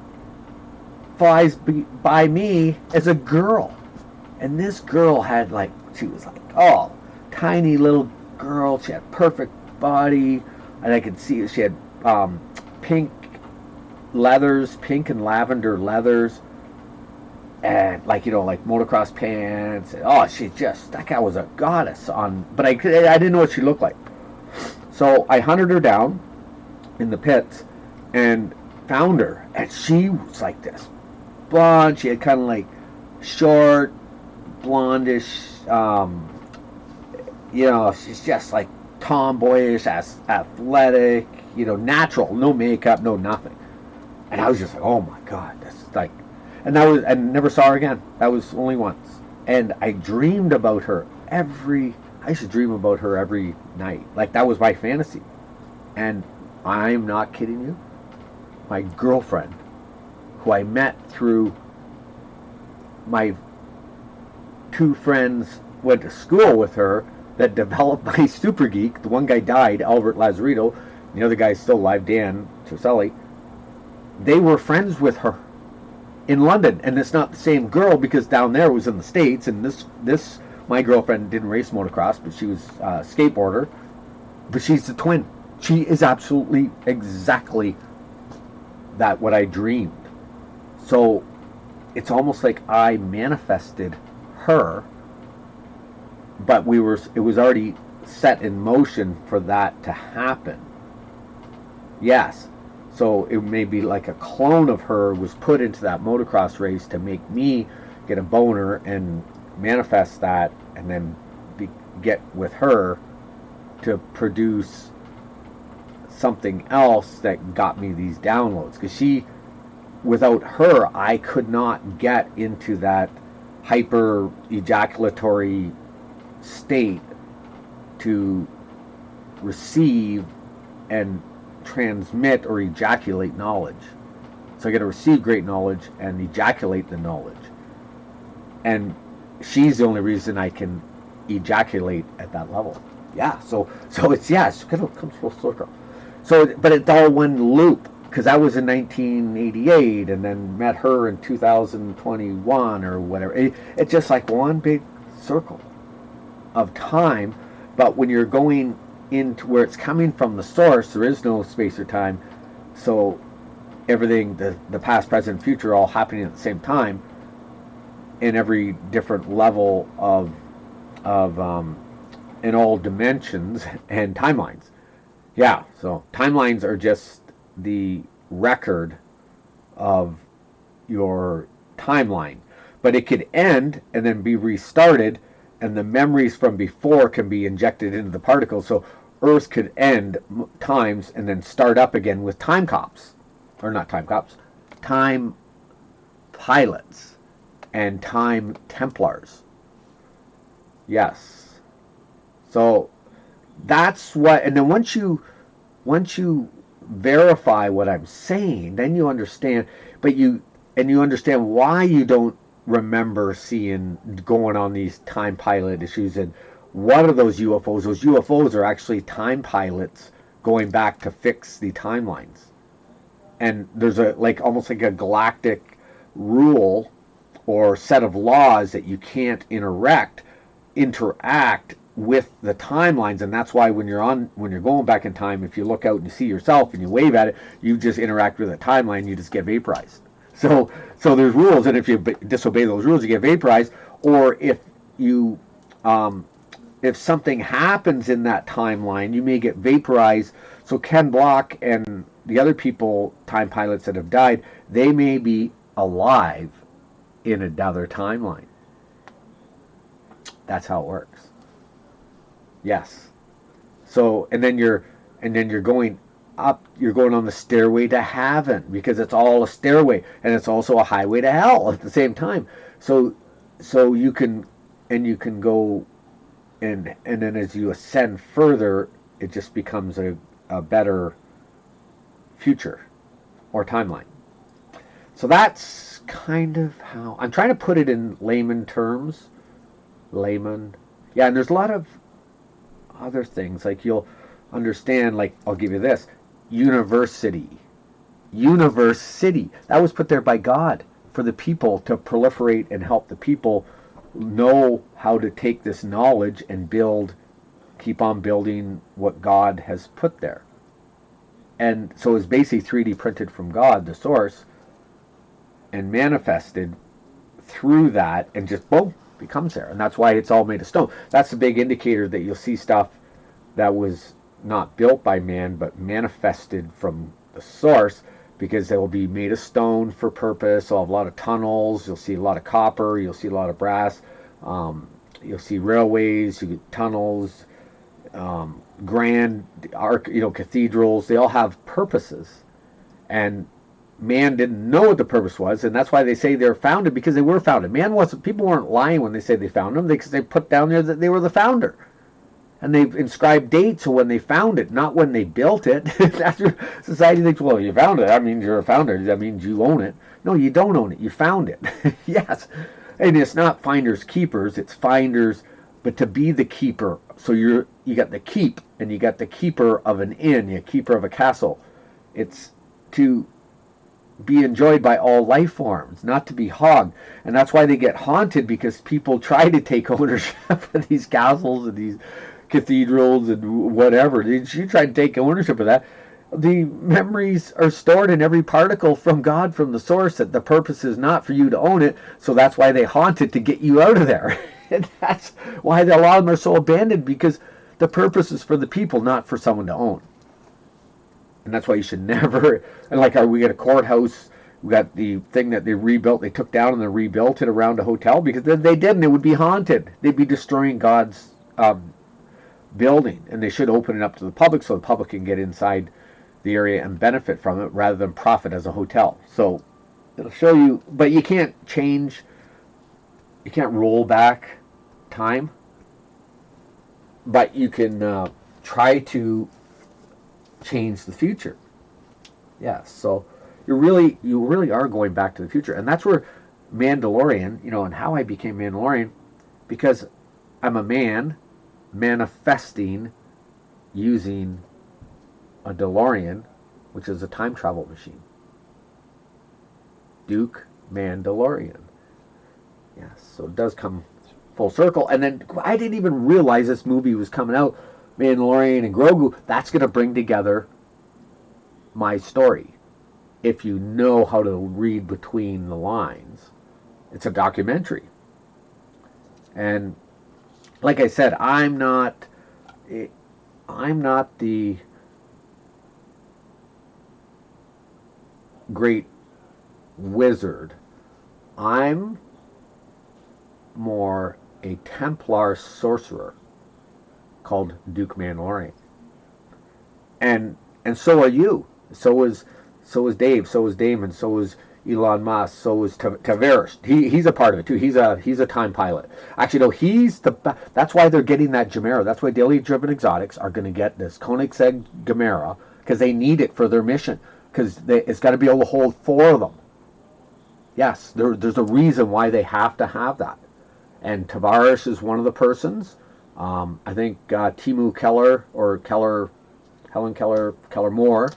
flies by me as a girl, and this girl had she was tiny little girl. She had perfect body, and I could see she had pink and lavender leathers, and like motocross pants. That guy was a goddess but I didn't know what she looked like. So I hunted her down in the pits and found her, and she was like this blonde. She had kind of like short, blondish, she's just like tomboyish, athletic, natural, no makeup, no nothing. And I was just like, oh my God, that's like, I never saw her again. That was only once. And I dreamed about her I used to dream about her every night. Like that was my fantasy. And I'm not kidding you. My girlfriend, who I met through my two friends, went to school with her that developed my super geek. The one guy died, Albert Lazzarito. The other guy's still alive, Dan Toselli. They were friends with her in London, and it's not the same girl because down there it was in the States, and this my girlfriend didn't race motocross, but she was a skateboarder. But she's the twin. She is absolutely exactly what I dreamed. So it's almost like I manifested her, but it was already set in motion for that to happen. Yes. So it may be like a clone of her was put into that motocross race to make me get a boner and manifest that, and then get with her to produce something else that got me these downloads. Because without her, I could not get into that hyper ejaculatory state to receive and transmit or ejaculate knowledge. So I got to receive great knowledge and ejaculate the knowledge. And she's the only reason I can ejaculate at that level. Yeah, so it's, yeah, it's kind of comes full circle. So, but it's all one loop, because I was in 1988 and then met her in 2021 or whatever. It's just like one big circle of time. But when you're going into where it's coming from the source, there is no space or time. So everything, the past, present, future, all happening at the same time in every different level of in all dimensions and timelines. Yeah, so timelines are just the record of your timeline, but it could end and then be restarted, and the memories from before can be injected into the particles. So Earth could end times and then start up again with time cops, or not time cops, time pilots and time Templars. Yes. So that's what, and then once you verify what I'm saying, then you understand, you understand why you don't remember seeing, going on these time pilot issues, and what are those UFOs? Those UFOs are actually time pilots going back to fix the timelines. And there's almost like a galactic rule or set of laws that you can't interact with the timelines, and that's why when you're going back in time, if you look out and you see yourself and you wave at it, you just interact with a timeline, you just get vaporized. So there's rules, and if you disobey those rules, you get vaporized. Or if you if something happens in that timeline, you may get vaporized. So Ken Block and the other people, time pilots that have died, they may be alive in another timeline. That's how it works. Yes. So and then you're going up, you're going on the stairway to heaven, because it's all a stairway, and it's also a highway to hell at the same time. So you can go, and then as you ascend further, it just becomes a better future or timeline. So that's kind of how I'm trying to put it in layman terms. Layman. Yeah, and there's a lot of other things, like you'll understand, like I'll give you this. University. That was put there by God for the people to proliferate and help the people know how to take this knowledge and keep on building what God has put there. And so it's basically 3D printed from God, the source, and manifested through that, and just boom, becomes there. And that's why it's all made of stone. That's the big indicator that you'll see stuff that was not built by man but manifested from the source, because they will be made of stone for purpose. They'll have a lot of tunnels. You'll see a lot of copper. You'll see a lot of brass. You'll see railways, you get tunnels, grand cathedrals. They all have purposes, and man didn't know what the purpose was, and that's why they say they're founded, because they were founded. People weren't lying when they say they found them, because they put down there that they were the founder, and they inscribed dates of when they found it, not when they built it. That's where society thinks, well, you found it, that means you're a founder, that means you own it. No, you don't own it, you found it. Yes, and it's not finders keepers, it's finders, but to be the keeper. So you got the keep, and you got the keeper of an inn, the keeper of a castle. It's to be enjoyed by all life forms, not to be hogged. And that's why they get haunted, because people try to take ownership of these castles and these cathedrals and whatever. You try to take ownership of that. The memories are stored in every particle from God, from the source, that the purpose is not for you to own it. So that's why they haunt it, to get you out of there. And that's why a lot of them are so abandoned, because the purpose is for the people, not for someone to own. And that's why you should never, and like we got a courthouse, we got the thing that they rebuilt, they took down and they rebuilt it around a hotel, because if they didn't, it would be haunted. They'd be destroying God's building, and they should open it up to the public so the public can get inside the area and benefit from it, rather than profit as a hotel. So it'll show you, but you can't roll back time, but you can try to change the future. Yes, so you really are going back to the future. And that's where Mandalorian, and how I became Mandalorian, because I'm a man manifesting using a DeLorean, which is a time travel machine. Duke Mandalorian. Yes, so it does come full circle. And then I didn't even realize this movie was coming out. Mandalorian and Grogu, that's going to bring together my story. If you know how to read between the lines, it's a documentary. And like I said, I'm not the great wizard. I'm more a Templar sorcerer called Duke Mandalorian. And so are you. So is Dave. So is Damon. So is Elon Musk. So is Tavares. He's a part of it too. He's a time pilot. Actually, no. That's why they're getting that Gamera. That's why Daily Driven Exotics are going to get this Koenigsegg Gamera, because they need it for their mission. Because it's got to be able to hold 4 of them. Yes, there's a reason why they have to have that. And Tavares is one of the persons. I think Timu Keller or Helen KellerMoore,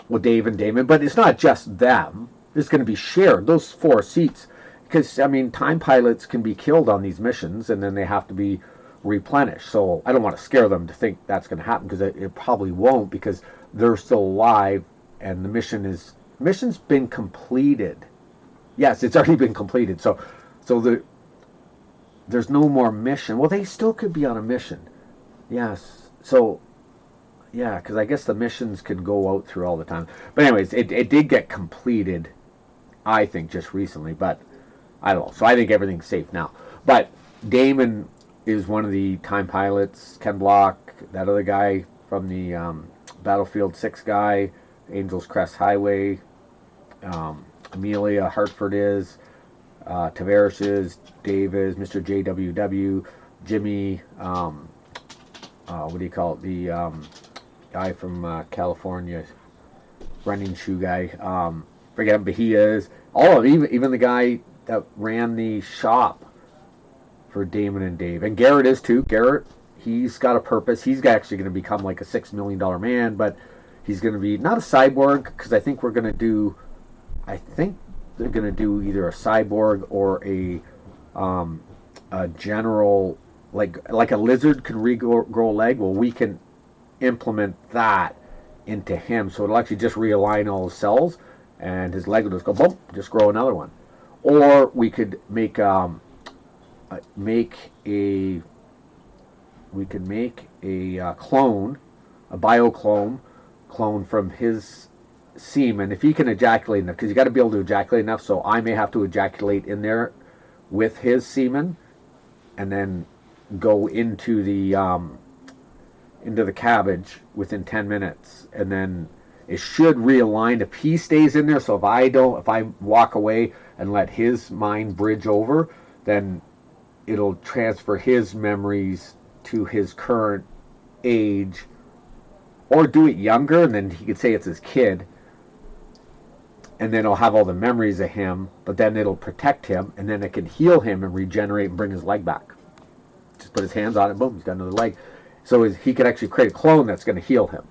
with Dave and Damon. But it's not just them. It's going to be shared, those 4 seats. Because, I mean, time pilots can be killed on these missions, and then they have to be replenished. So I don't want to scare them to think that's going to happen, because it probably won't, because they're still alive, and the mission's been completed. Yes, it's already been completed. So there's no more mission. Well, they still could be on a mission. Yes. So, yeah, because I guess the missions can go out through all the time. But anyways, it did get completed, I think, just recently. But I don't know. So I think everything's safe now. But Damon is one of the time pilots. Ken Block, that other guy from the Battlefield 6 guy, Angel's Crest Highway, Amelia Hartford is, Tavares is, Dave is, Mr. JWW, Jimmy, what do you call it, the guy from California, running shoe guy, forget him, but he is, all of them, even the guy that ran the shop for Damon and Dave. And Garrett is too. Garrett, he's got a purpose. He's actually going to become like a $6 million man, but he's going to be not a cyborg, because I think they're going to do either a cyborg or a general, like a lizard can regrow a leg. Well, we can implement that into him, so it'll actually just realign all his cells, and his leg will just go boom, just grow another one. Or we could make a clone, a bioclone from his semen, if he can ejaculate enough, because you got to be able to ejaculate enough. So I may have to ejaculate in there with his semen, and then go into the cabbage within 10 minutes, and then it should realign if he stays in there. So if I walk away and let his mind bridge over, then it'll transfer his memories to his current age, or do it younger, and then he could say it's his kid, and then it'll have all the memories of him, but then it'll protect him, and then it can heal him and regenerate and bring his leg back. Just put his hands on it, boom, he's got another leg. So he could actually create a clone that's going to heal him.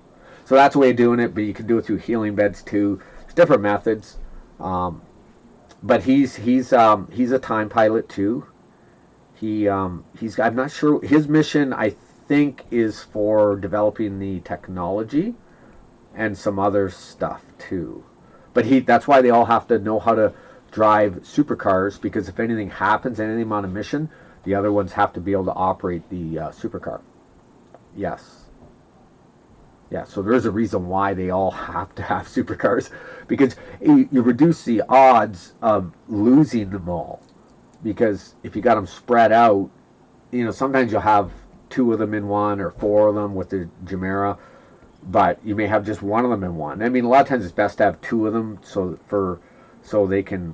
So that's a way of doing it, but you can do it through healing beds too. There's different methods. But he's a time pilot too. I'm not sure, his mission, I think, is for developing the technology and some other stuff too. But that's why they all have to know how to drive supercars, because if anything happens, anything on a mission, the other ones have to be able to operate the supercar. Yes. Yeah, so there is a reason why they all have to have supercars, because you reduce the odds of losing them all. Because if you got them spread out, sometimes you'll have 2 of them in one, or 4 of them with the Gamera, but you may have just 1 of them in one. I mean, a lot of times it's best to have 2 of them so they can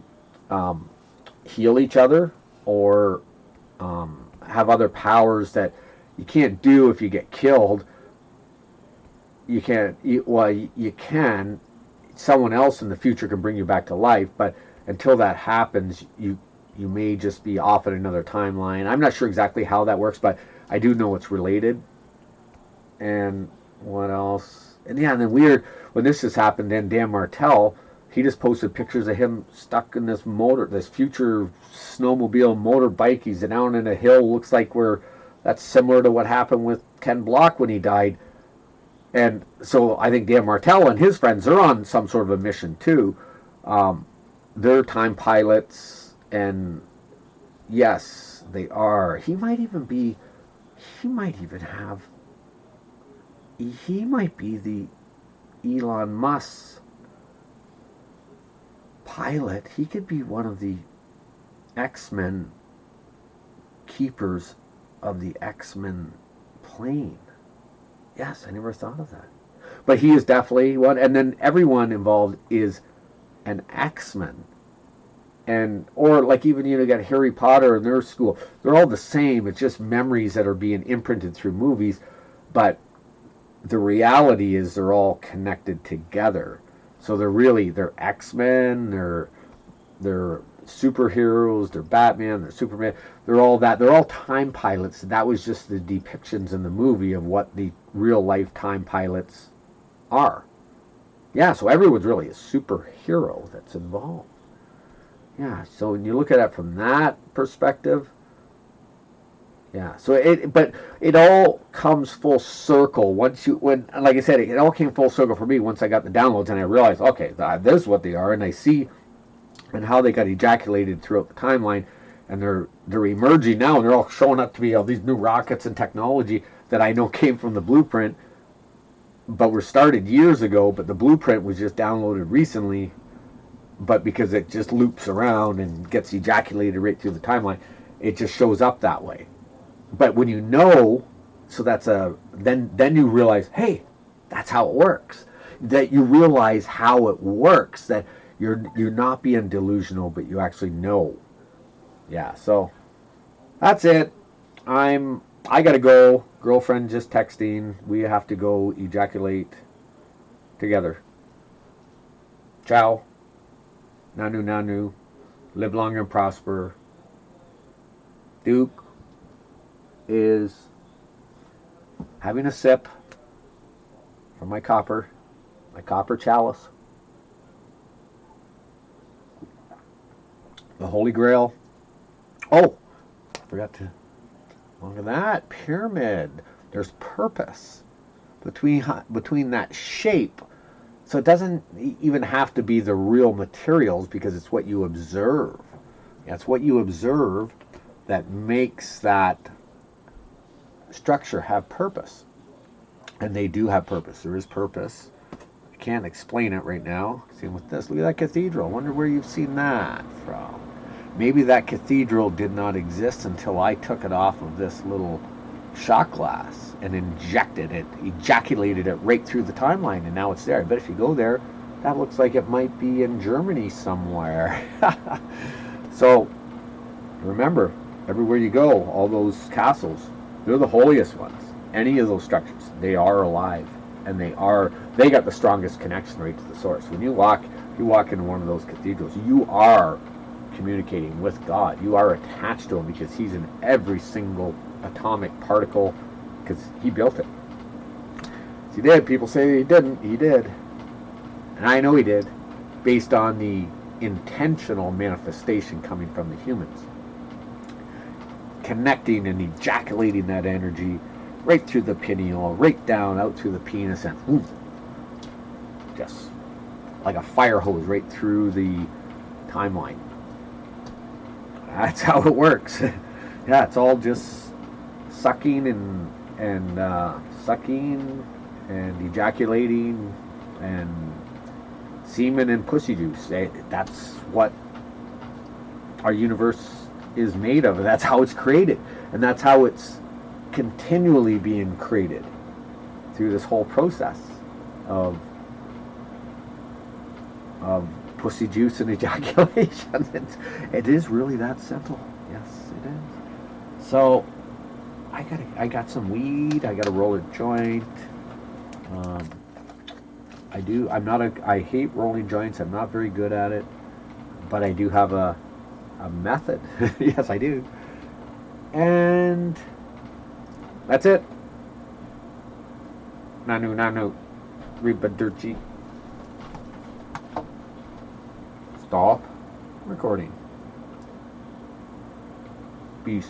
heal each other, or have other powers that you can't do if you get killed. You can't. You can. Someone else in the future can bring you back to life, but until that happens, you may just be off at another timeline. I'm not sure exactly how that works, but I do know it's related. And what else? And yeah, and then weird, when this has happened, then Dan Martell, he just posted pictures of him stuck in this future snowmobile motorbike. He's down in a hill. Looks like that's similar to what happened with Ken Block when he died. And so I think Dan Martell and his friends are on some sort of a mission too. They're time pilots, and yes, they are. He might be the Elon Musk pilot. He could be one of the X-Men keepers of the X-Men plane. Yes, I never thought of that. But he is definitely one. And then everyone involved is an X-Men. Or like even, you got Harry Potter and their school. They're all the same. It's just memories that are being imprinted through movies. But the reality is they're all connected together. So they're X-Men, they're superheroes, they're Batman, they're Superman, they're all that. They're all time pilots. That was just the depictions in the movie of what the real life time pilots are. Yeah, so everyone's really a superhero that's involved. Yeah, so when you look at it from that perspective, yeah, so it all comes full circle when like I said, it all came full circle for me once I got the downloads and I realized, okay, this is what they are, and I see and how they got ejaculated throughout the timeline, and they're emerging now, and they're all showing up to be all these new rockets and technology that I know came from the blueprint, but were started years ago, but the blueprint was just downloaded recently, but because it just loops around and gets ejaculated right through the timeline, it just shows up that way. But when you know, so then you realize, hey, that's how it works. That you realize how it works, that you're not being delusional, but you actually know. Yeah, so that's it. I gotta go. Girlfriend just texting. We have to go ejaculate together. Ciao. Nanu nanu. Live long and prosper. Duke is having a sip from my copper chalice. The Holy Grail. Oh, I forgot to look at that pyramid. There's purpose between that shape. So it doesn't even have to be the real materials, because it's what you observe. It's what you observe that makes that structure have purpose. And they do have purpose. There is purpose. I can't explain it right now. Same with this. Look at that cathedral. I wonder where you've seen that from. Maybe that cathedral did not exist until I took it off of this little shot glass and injected it, ejaculated it right through the timeline, and now it's there. I bet if you go there, that looks like it might be in Germany somewhere. So remember, everywhere you go, all those castles, they're the holiest ones. Any of those structures, they are alive, and they got the strongest connection right to the source. When you walk into one of those cathedrals, you are communicating with God. You are attached to him, because he's in every single atomic particle, because he built it. He did. People say he didn't. He did. And I know he did, based on the intentional manifestation coming from the humans. Connecting and ejaculating that energy right through the pineal, right down out through the penis, and boom, just like a fire hose right through the timeline. That's how it works. Yeah, it's all just sucking and ejaculating and semen and pussy juice. That's what our universe is made of. That's how it's created, and that's how it's continually being created through this whole process of pussy juice and ejaculation. It is really that simple. Yes, it is. So I got some weed. I got to roll a joint. I hate rolling joints. I'm not very good at it, but I do have a method. Yes, I do. And That's it. Nanu. Ribadirchi. Stop recording. Peace.